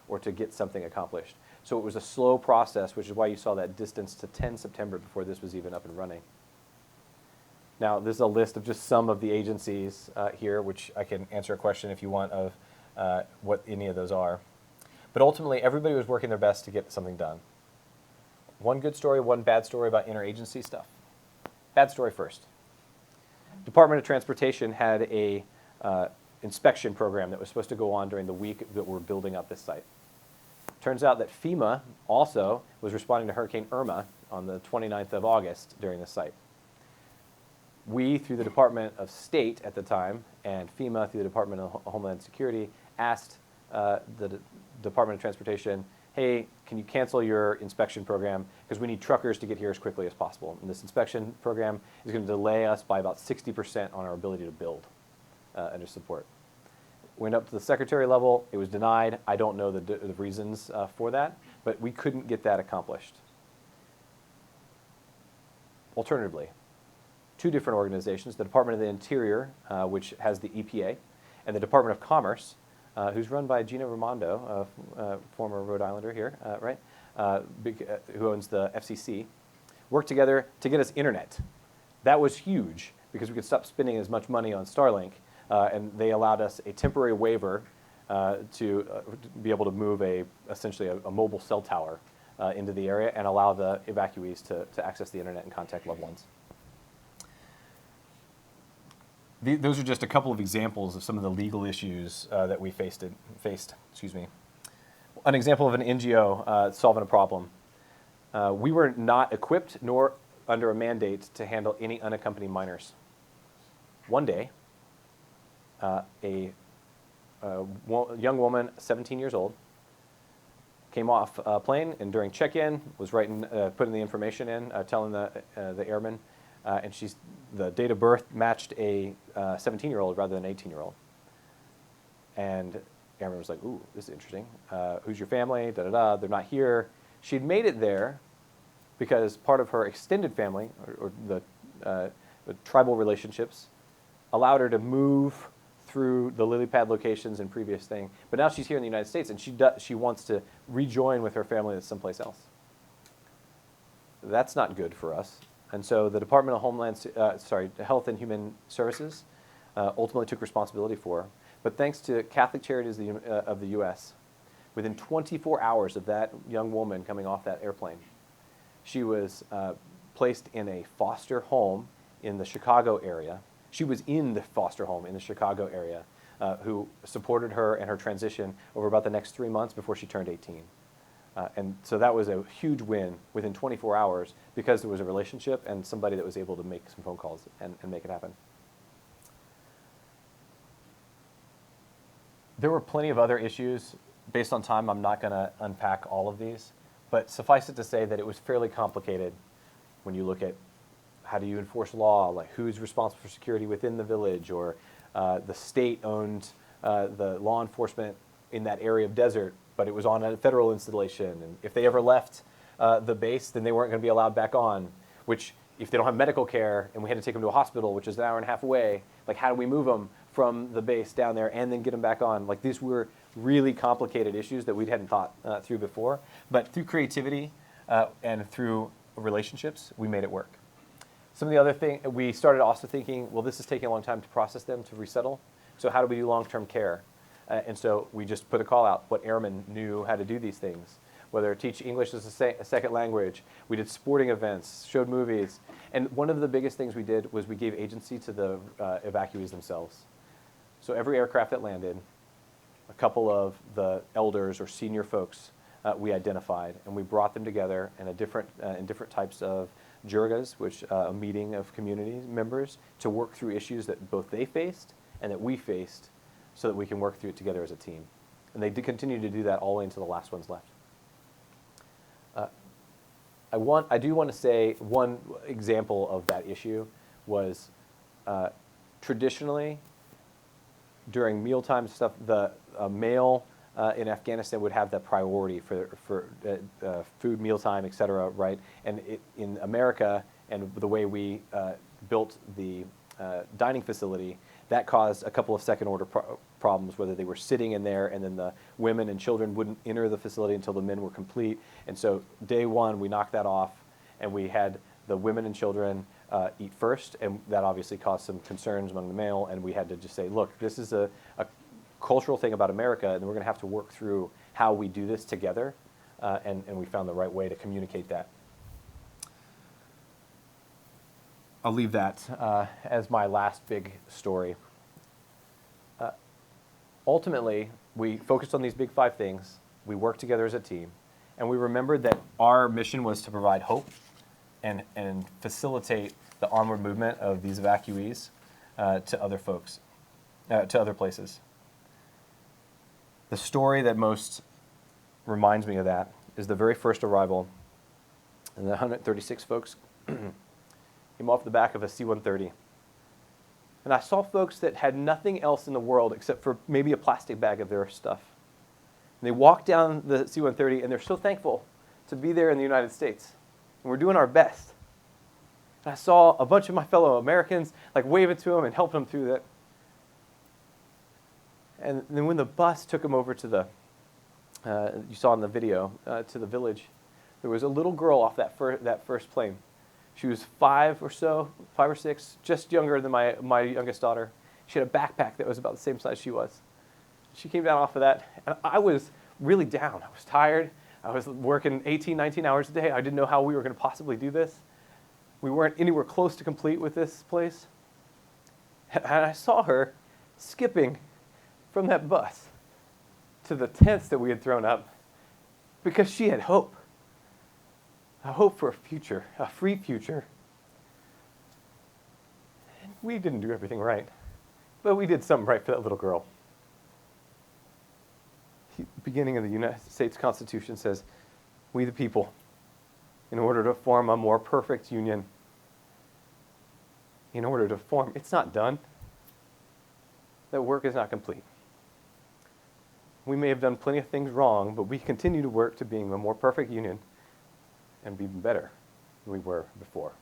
or to get something accomplished. So it was a slow process, which is why you saw that distance to 10 September before this was even up and running. Now, this is a list of just some of the agencies here, which I can answer a question if you want of what any of those are. But ultimately, everybody was working their best to get something done. One good story, one bad story about interagency stuff. Bad story first. Department of Transportation had a inspection program that was supposed to go on during the week that we're building up this site. Turns out that FEMA also was responding to Hurricane Irma on the 29th of August during this site. We, through the Department of State at the time, and FEMA through the Department of Homeland Security, asked the Department of Transportation, hey, can you cancel your inspection program because we need truckers to get here as quickly as possible. And this inspection program is going to delay us by about 60% on our ability to build and to support. Went up to the secretary level. It was denied. I don't know the reasons for that, but we couldn't get that accomplished. Alternatively, 2 different organizations, the Department of the Interior, which has the EPA, and the Department of Commerce, who's run by Gina Raimondo, former Rhode Islander here, right, who owns the FCC, worked together to get us internet. That was huge because we could stop spending as much money on Starlink, and they allowed us a temporary waiver to be able to move essentially a mobile cell tower into the area and allow the evacuees to access the internet and contact loved ones. Those are just a couple of examples of some of the legal issues that we faced. Excuse me. An example of an NGO solving a problem. We were not equipped nor under a mandate to handle any unaccompanied minors. One day, a young woman, 17 years old, came off a plane and during check-in was putting the information in, telling the airman. And the date of birth matched a 17-year-old rather than an 18-year-old. And Aaron was like, ooh, this is interesting. Who's your family? Da-da-da, they're not here. She'd made it there because part of her extended family, or the tribal relationships, allowed her to move through the lily pad locations and previous thing. But now she's here in the United States, and she wants to rejoin with her family that's someplace else. That's not good for us. And so the Department of Health and Human Services ultimately took responsibility for her. But thanks to Catholic Charities of the U.S., Within 24 hours of that young woman coming off that airplane, she was placed in a foster home in the Chicago area. She was in the foster home in the Chicago area who supported her and her transition over about the next 3 months before she turned 18. And so that was a huge win within 24 hours because there was a relationship and somebody that was able to make some phone calls and make it happen. There were plenty of other issues. Based on time, I'm not going to unpack all of these, but suffice it to say that it was fairly complicated when you look at how do you enforce law, like who's responsible for security within the village, or the state owned the law enforcement in that area of desert, but it was on a federal installation, and if they ever left the base, then they weren't going to be allowed back on, which if they don't have medical care and we had to take them to a hospital, which is an hour and a half away, like how do we move them from the base down there and then get them back on? Like these were really complicated issues that we hadn't thought through before, but through creativity and through relationships, we made it work. Some of the other things, we started also thinking, well, this is taking a long time to process them, to resettle, so how do we do long-term care? And so we just put a call out, what airmen knew how to do these things, whether teach English as a second language. We did sporting events, showed movies, and one of the biggest things we did was we gave agency to the evacuees themselves. So every aircraft that landed, a couple of the elders or senior folks we identified, and we brought them together in different types of jirgas, which a meeting of community members to work through issues that both they faced and that we faced, so that we can work through it together as a team. And they did continue to do that all the way until the last ones left. I do want to say one example of that issue was traditionally during mealtime stuff, the male in Afghanistan would have that priority for food, mealtime, et cetera, right? And in America, and the way we built the dining facility, that caused a couple of second-order problems, whether they were sitting in there and then the women and children wouldn't enter the facility until the men were complete. And so day one, we knocked that off, and we had the women and children eat first, and that obviously caused some concerns among the male, and we had to just say, look, this is a cultural thing about America, and we're going to have to work through how we do this together, and we found the right way to communicate that. I'll leave that as my last big story. Ultimately, we focused on these big 5 things. We worked together as a team, and we remembered that our mission was to provide hope and facilitate the onward movement of these evacuees to other folks, to other places. The story that most reminds me of that is the very first arrival, and the 136 folks came off the back of a C-130. And I saw folks that had nothing else in the world except for maybe a plastic bag of their stuff. And they walked down the C-130, and they're so thankful to be there in the United States. And we're doing our best. And I saw a bunch of my fellow Americans like waving to them and helping them through that. And then when the bus took them over to the, you saw in the video, to the village, there was a little girl off that first plane. She was 5 or 6, just younger than my youngest daughter. She had a backpack that was about the same size she was. She came down off of that, and I was really down. I was tired. I was working 18, 19 hours a day. I didn't know how we were going to possibly do this. We weren't anywhere close to complete with this place. And I saw her skipping from that bus to the tents that we had thrown up because she had hope. A hope for a future, a free future. And we didn't do everything right, but we did something right for that little girl. The beginning of the United States Constitution says, "We the people, in order to form a more perfect union," it's not done. That work is not complete. We may have done plenty of things wrong, but we continue to work to being a more perfect union and be better than we were before.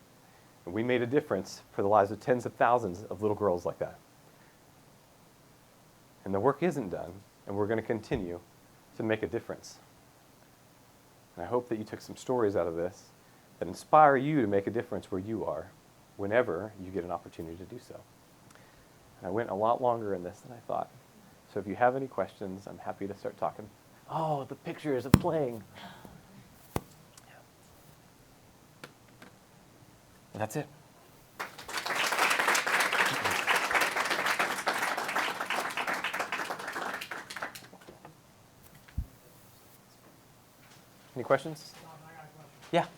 And we made a difference for the lives of tens of thousands of little girls like that. And the work isn't done, and we're going to continue to make a difference. And I hope that you took some stories out of this that inspire you to make a difference where you are, whenever you get an opportunity to do so. And I went a lot longer in this than I thought. So if you have any questions, I'm happy to start talking Oh, the pictures of playing. That's it. Any questions? I got a question. Yeah. So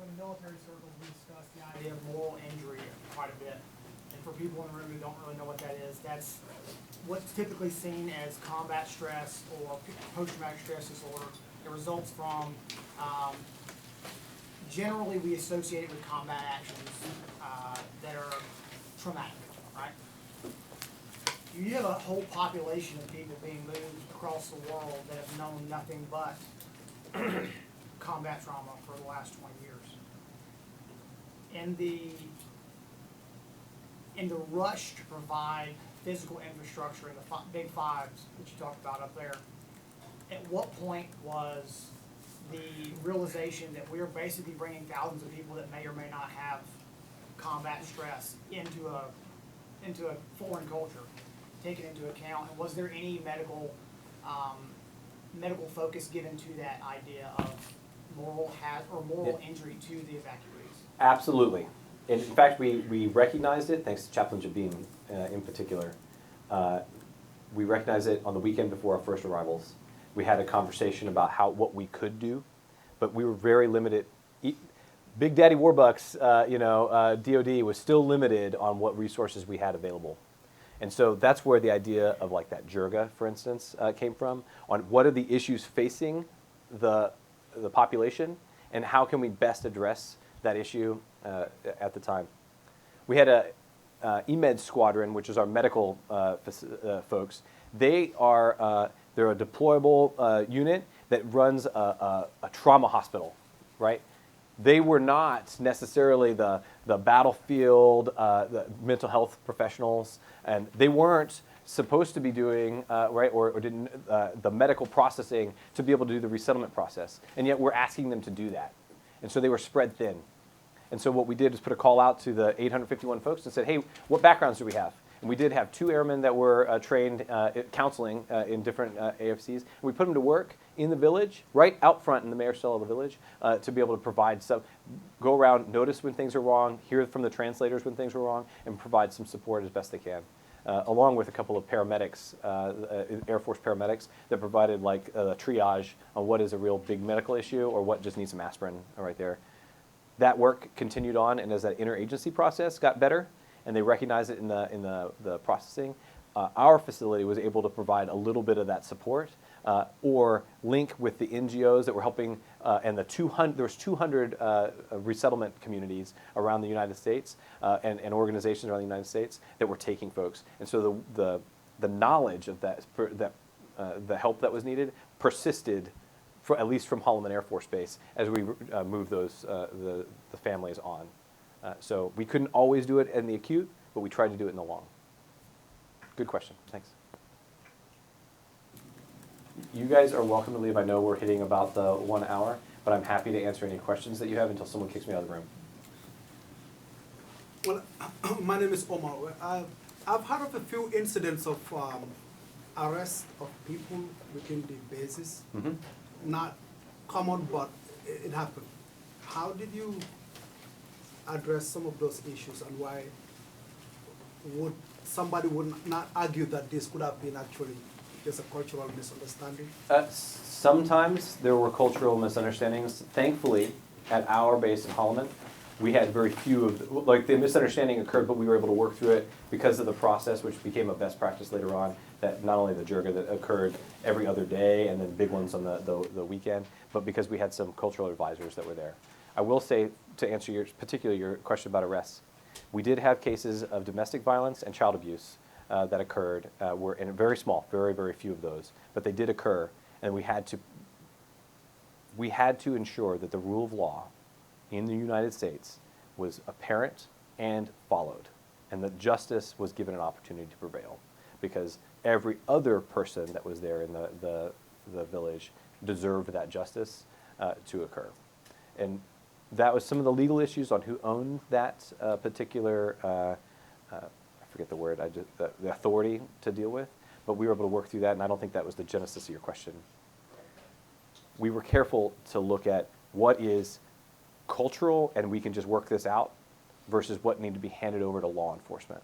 in the military circles, we discussed the idea of moral injury quite a bit. And for people in the room who don't really know what that is, that's what's typically seen as combat stress or post-traumatic stress disorder. It results from, generally we associate it with combat actions that are traumatic, right? You have a whole population of people being moved across the world that have known nothing but combat trauma for the last 20 years. In the rush to provide physical infrastructure in the big fives that you talked about up there, at what point was the realization that we're basically bringing thousands of people that may or may not have combat stress into a foreign culture taken into account? And was there any medical focus given to that idea of moral injury to the evacuees? Absolutely. In fact, we recognized it, thanks to Chaplain Jabin in particular. We recognized it on the weekend before our first arrivals. We had a conversation about what we could do, but we were very limited. Big Daddy Warbucks, DOD was still limited on what resources we had available. And so that's where the idea of like that JIRGA, for instance, came from, on what are the issues facing the population and how can we best address that issue at the time. We had a EMED squadron, which is our medical folks. They're a deployable unit that runs a trauma hospital, right? They were not necessarily the battlefield, the mental health professionals, and they weren't supposed to be doing, or didn't the medical processing to be able to do the resettlement process. And yet we're asking them to do that. And so they were spread thin. And so what we did is put a call out to the 851 folks and said, hey, what backgrounds do we have? And we did have 2 airmen that were trained counseling in different AFCs. And we put them to work in the village, right out front in the mayor's cell of the village, to be able to provide some, go around, notice when things are wrong, hear from the translators when things are wrong, and provide some support as best they can. Along with a couple of paramedics, Air Force paramedics, that provided like a triage on what is a real big medical issue or what just needs some aspirin right there. That work continued on, and as that interagency process got better, and they recognized it in the processing, our facility was able to provide a little bit of that support, or link with the NGOs that were helping, and there was 200 resettlement communities around the United States, and organizations around the United States that were taking folks. And so the knowledge of the help that was needed persisted, at least from Holloman Air Force Base, as we moved those the families on. So we couldn't always do it in the acute, but we tried to do it in the long. Good question. Thanks. You guys are welcome to leave. I know we're hitting about the 1 hour, but I'm happy to answer any questions that you have until someone kicks me out of the room. Well, my name is Omar. I've heard of a few incidents of arrest of people within the bases. Mm-hmm. Not common, but it happened. How did you address some of those issues, and why somebody would not argue that this could have been actually just a cultural misunderstanding? Sometimes there were cultural misunderstandings. Thankfully, at our base in Holloman, we had very few of the misunderstanding occurred, but we were able to work through it because of the process, which became a best practice later on, that not only the JIRGA that occurred every other day and then big ones on the weekend, but because we had some cultural advisors that were there. I will say, to answer particularly your question about arrests, we did have cases of domestic violence and child abuse that occurred. Were in very small, very, very few of those, but they did occur, and we had to ensure that the rule of law in the United States was apparent and followed, and that justice was given an opportunity to prevail, because every other person that was there in the village deserved that justice to occur. And that was some of the legal issues on who owned that particular, I forget the word, the authority to deal with, but we were able to work through that, and I don't think that was the genesis of your question. we were careful to look at what is cultural and we can just work this out versus what needed to be handed over to law enforcement.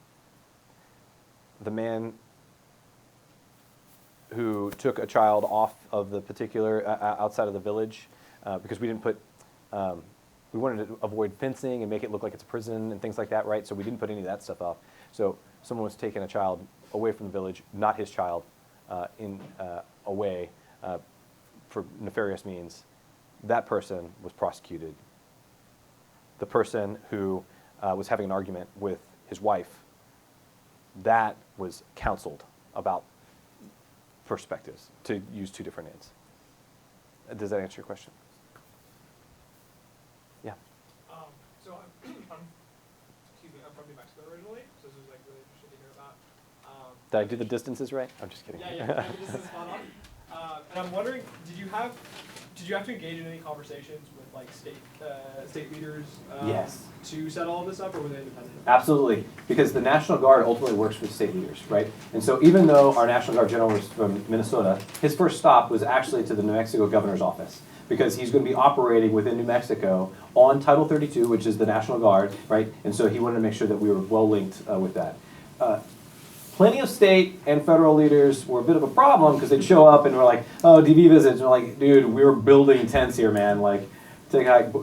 The man who took a child off of the particular, outside of the village, because we didn't put, we wanted to avoid fencing and make it look like it's a prison and things like that, right? So we didn't put any of that stuff up. So someone was taking a child away from the village, not his child, away for nefarious means. That person was prosecuted. The person who was having an argument with his wife, that was counseled about perspectives, to use two different names. Does that answer your question? Yeah. So excuse me, I'm from New Mexico originally, so this is like really interesting to hear about. Did I do the distances right? I'm just kidding. Yeah, this is spot on. And I'm wondering, did you have to engage in any conversations with like state leaders Yes. to set all of this up, or were they independent? Absolutely, because the National Guard ultimately works with state leaders, right? And so even though our National Guard general was from Minnesota, his first stop was actually to the New Mexico governor's office, because he's going to be operating within New Mexico on Title 32, which is the National Guard, right? And so he wanted to make sure that we were well linked with that. Plenty of state and federal leaders were a bit of a problem because they'd show up and we're like, oh, DV visits. And we're like, dude, we're building tents here, man. Like, take a hike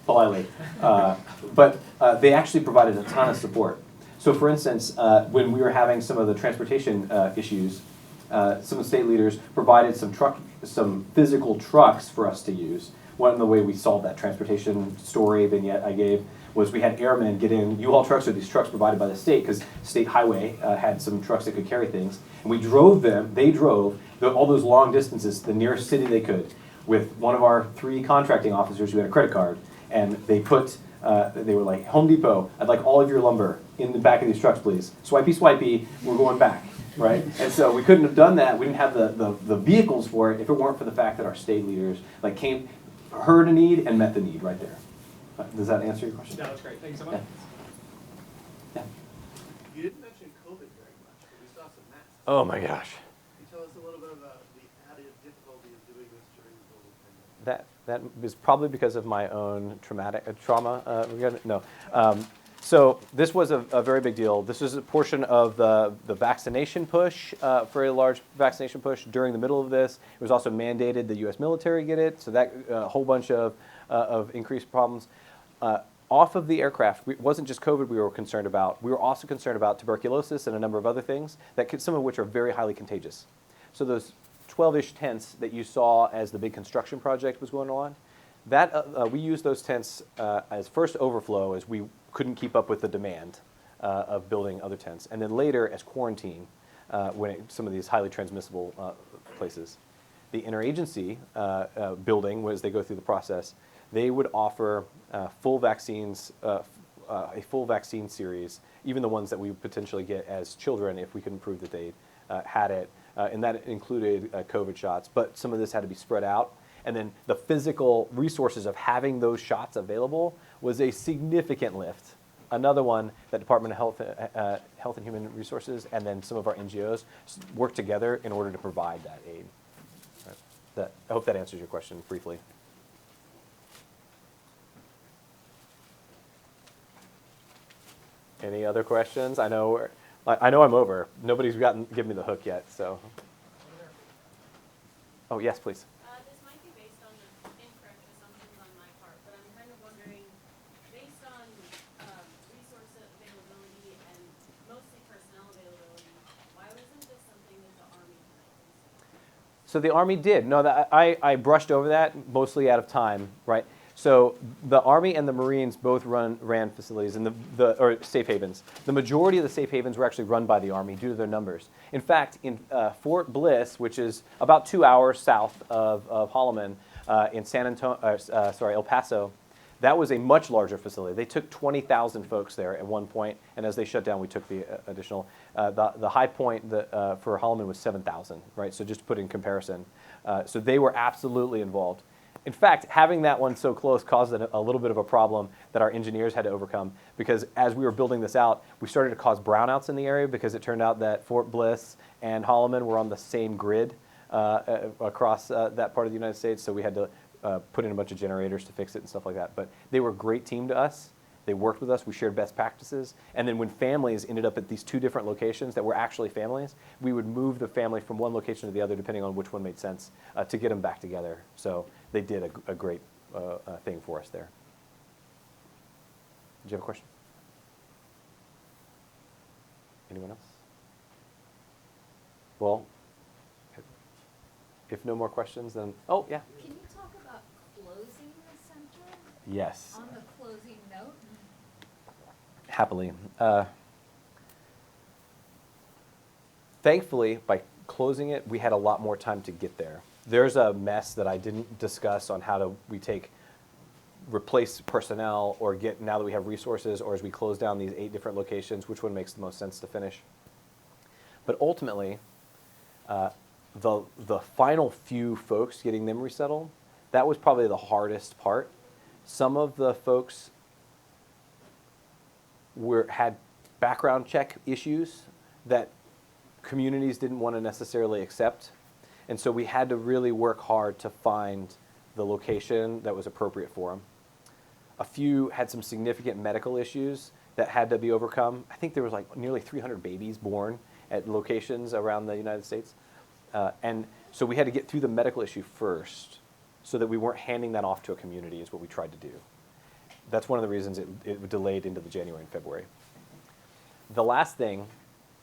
politely. But they actually provided a ton of support. So for instance, when we were having some of the transportation issues, some of the state leaders provided some physical trucks for us to use. One of the way we solved that transportation story vignette I gave was we had airmen get in U-Haul trucks, or these trucks provided by the state, because State Highway had some trucks that could carry things. And we drove them, they drove all those long distances to the nearest city they could with one of our 3 contracting officers who had a credit card. And they put, they were like, Home Depot, I'd like all of your lumber in the back of these trucks, please. Swipey, swipey, we're going back, right? And so we couldn't have done that. We didn't have the vehicles for it if it weren't for the fact that our state leaders like heard a need and met the need right there. Does that answer your question? Yeah, that's great. Thank you so much. Yeah. You didn't mention COVID very much, but we saw some masks. Oh my gosh. Can you tell us a little bit about the added difficulty of doing this during the COVID pandemic? That is probably because of my own trauma. No. So this was a very big deal. This was a portion of the vaccination push, very large vaccination push during the middle of this. It was also mandated the U.S. military get it, so that a whole bunch of increased problems. Off of the aircraft, it wasn't just COVID we were concerned about. We were also concerned about tuberculosis and a number of other things, some of which are very highly contagious. So those 12-ish tents that you saw as the big construction project was going on, that we used those tents as first overflow as we couldn't keep up with the demand of building other tents, and then later as quarantine some of these highly transmissible places. The interagency building, as they go through the process, they would offer full vaccines, a full vaccine series, even the ones that we would potentially get as children if we couldn't prove that they had it, and that included COVID shots. But some of this had to be spread out. And then the physical resources of having those shots available was a significant lift. Another one that Department of Health and Human Resources and then some of our NGOs worked together in order to provide that aid. Right. I hope that answers your question briefly. Any other questions? I know I'm over. Nobody's given me the hook yet, so. Oh, yes, please. This might be based on incorrect assumptions on my part, but I'm kind of wondering, based on resource availability and mostly personnel availability, why wasn't this something that the Army considered? So the Army did. No, I brushed over that mostly out of time, right? So the Army and the Marines both ran facilities, and or safe havens. The majority of the safe havens were actually run by the Army due to their numbers. In fact, in Fort Bliss, which is about 2 hours south of Holloman, in El Paso, that was a much larger facility. They took 20,000 folks there at one point, and as they shut down, we took the additional. The high point for Holloman was 7,000, right? So just to put it in comparison. So they were absolutely involved. In fact, having that one so close caused a little bit of a problem that our engineers had to overcome, because as we were building this out, we started to cause brownouts in the area because it turned out that Fort Bliss and Holloman were on the same grid. across that part of the United States, so we had to put in a bunch of generators to fix it and stuff like that. But they were a great team to us. They worked with us. We shared best practices. And then when families ended up at these 2 different locations that were actually families, we would move the family from one location to the other depending on which one made sense to get them back together. So they did a great thing for us there. Did you have a question? Anyone else? Well, if no more questions, then, oh, yeah. Can you talk about closing the center Yes, on the closing note? happily. Thankfully, by closing it, we had a lot more time to get there. There's a mess that I didn't discuss on how we replace personnel or get, now that we have resources, or as we close down these 8 different locations, which one makes the most sense to finish. But ultimately, the final few folks, getting them resettled, that was probably the hardest part. Some of the folks had background check issues that communities didn't want to necessarily accept. And so we had to really work hard to find the location that was appropriate for them. A few had some significant medical issues that had to be overcome. I think there was like nearly 300 babies born at locations around the United States. And so we had to get through the medical issue first so that we weren't handing that off to a community is what we tried to do. That's one of the reasons it delayed into the January and February. The last thing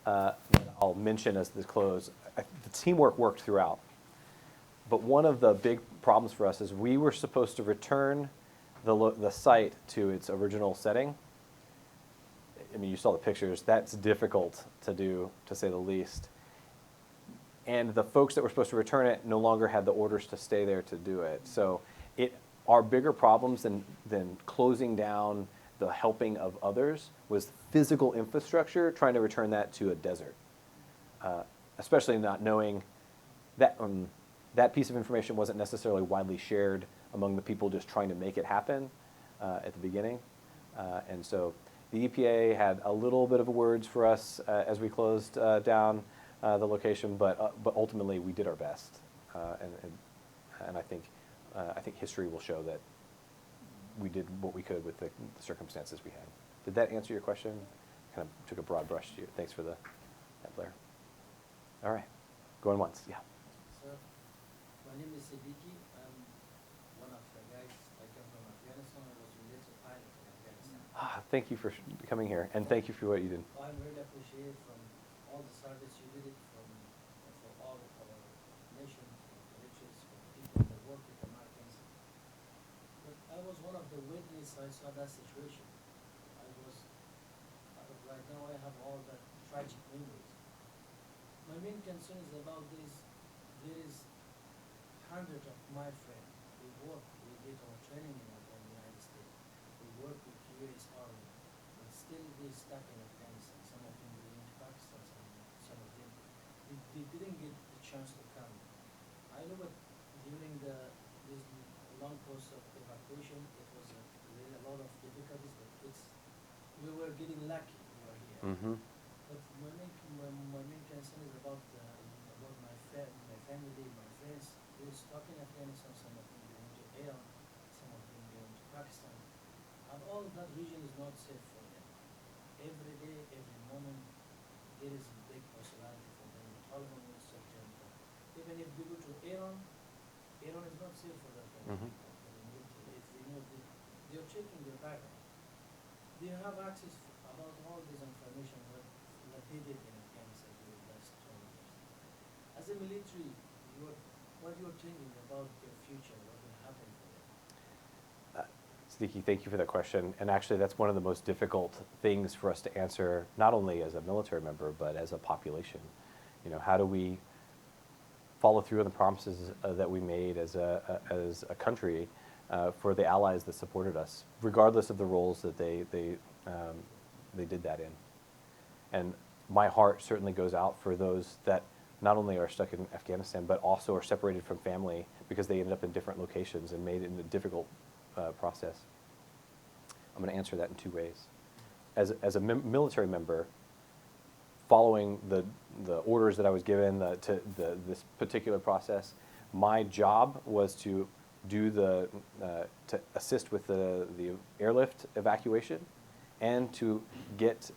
that I'll mention as this close, the teamwork worked throughout. But one of the big problems for us is we were supposed to return the site to its original setting. I mean, you saw the pictures. That's difficult to do, to say the least. And the folks that were supposed to return it no longer had the orders to stay there to do it. So our bigger problems than closing down the helping of others was physical infrastructure, trying to return that to a desert. Especially not knowing that that piece of information wasn't necessarily widely shared among the people just trying to make it happen at the beginning. And so the EPA had a little bit of words for us as we closed down the location, but ultimately we did our best. And I think history will show that we did what we could with the circumstances we had. Did that answer your question? Kind of took a broad brush to you. Thanks for that, Blair. All right, going once, yeah. Sir, my name is Siddiqui. I'm one of the guys. I came from Afghanistan. I was military pilot in Afghanistan. Thank you for coming here, and thank you for what you did. I really appreciate from all the service you did it for all of our nation, for riches, for people that work with Americans. But I was one of the witnesses. I saw that situation. Right now I have all the tragic memories. My main concern is about this. There is hundreds of my friends. We did our training in the United States. We work with U.S. Army, but still they stuck in Afghanistan. Some of them went to Pakistan, some of them they didn't get the chance to come. I know, but during this long process of evacuation, it was really a lot of difficulties, but we were getting lucky. Mm-hmm. But my main concern is about my family, my friends. They're stuck in Afghanistan. Some of them going to Iran, some of them going to Pakistan. And all that region is not safe for them. Every day, every moment, there is a big possibility for them. The Taliban will search them. Even if they go to Iran, Iran is not safe for that kind of Mm-hmm. people. If they know they're checking their background. They have access about all this information that they did in Afghanistan during the last 20 years. As a military, what you're thinking about their future, what will happen for them? Siddiqui, thank you for that question. And actually, that's one of the most difficult things for us to answer, not only as a military member, but as a population. You know, how do we follow through on the promises that we made as a country for the allies that supported us, regardless of the roles that they did that in. And my heart certainly goes out for those that not only are stuck in Afghanistan, but also are separated from family because they ended up in different locations and made it a difficult process. I'm going to answer that in 2 ways. As a military member, following the orders that I was given, this particular process. My job was to do to assist with the airlift evacuation and to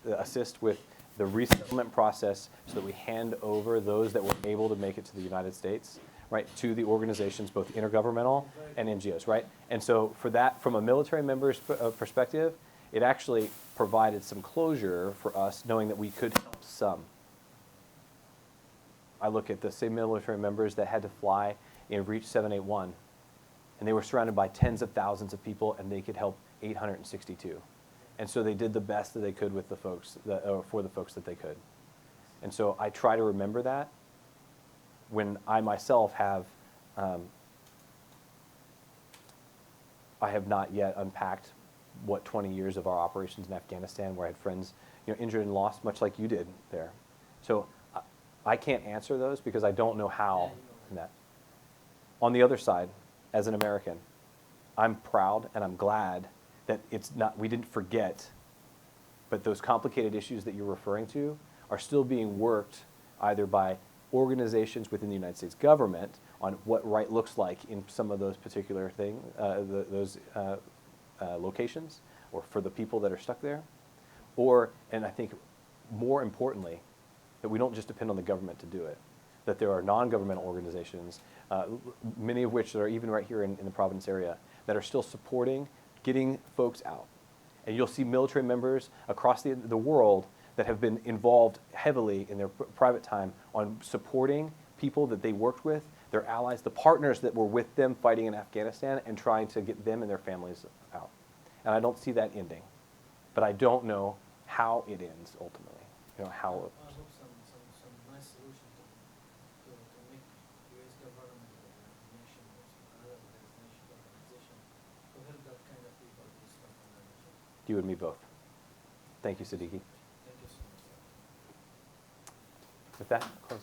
assist with the resettlement process so that we hand over those that were able to make it to the United States, right, to the organizations, both intergovernmental and NGOs, right? And so for that, from a military member's perspective, it actually provided some closure for us, knowing that we could help some. I look at the same military members that had to fly in Reach 781, and they were surrounded by tens of thousands of people, and they could help 862. And so they did the best that they could with the folks, for the folks that they could. And so I try to remember that when I myself have, I have not yet unpacked what 20 years of our operations in Afghanistan, where I had friends, injured and lost, much like you did there. So I can't answer those because I don't know how in that. On the other side, as an American, I'm proud and I'm glad that we didn't forget, but those complicated issues that you're referring to are still being worked either by organizations within the United States government on what right looks like in some of those particular locations, or for the people that are stuck there, and I think more importantly, that we don't just depend on the government to do it, that there are non-governmental organizations, many of which are even right here in the Providence area, that are still supporting getting folks out. And you'll see military members across the world that have been involved heavily in their private time on supporting people that they worked with, their allies, the partners that were with them fighting in Afghanistan, and trying to get them and their families out. And I don't see that ending. But I don't know how it ends ultimately. How. I hope some nice solution to make U.S. government and nation other organization to help that kind of people do stuff in the nation. You and me both. Thank you, Siddiqui. Thank you so much. With that, close.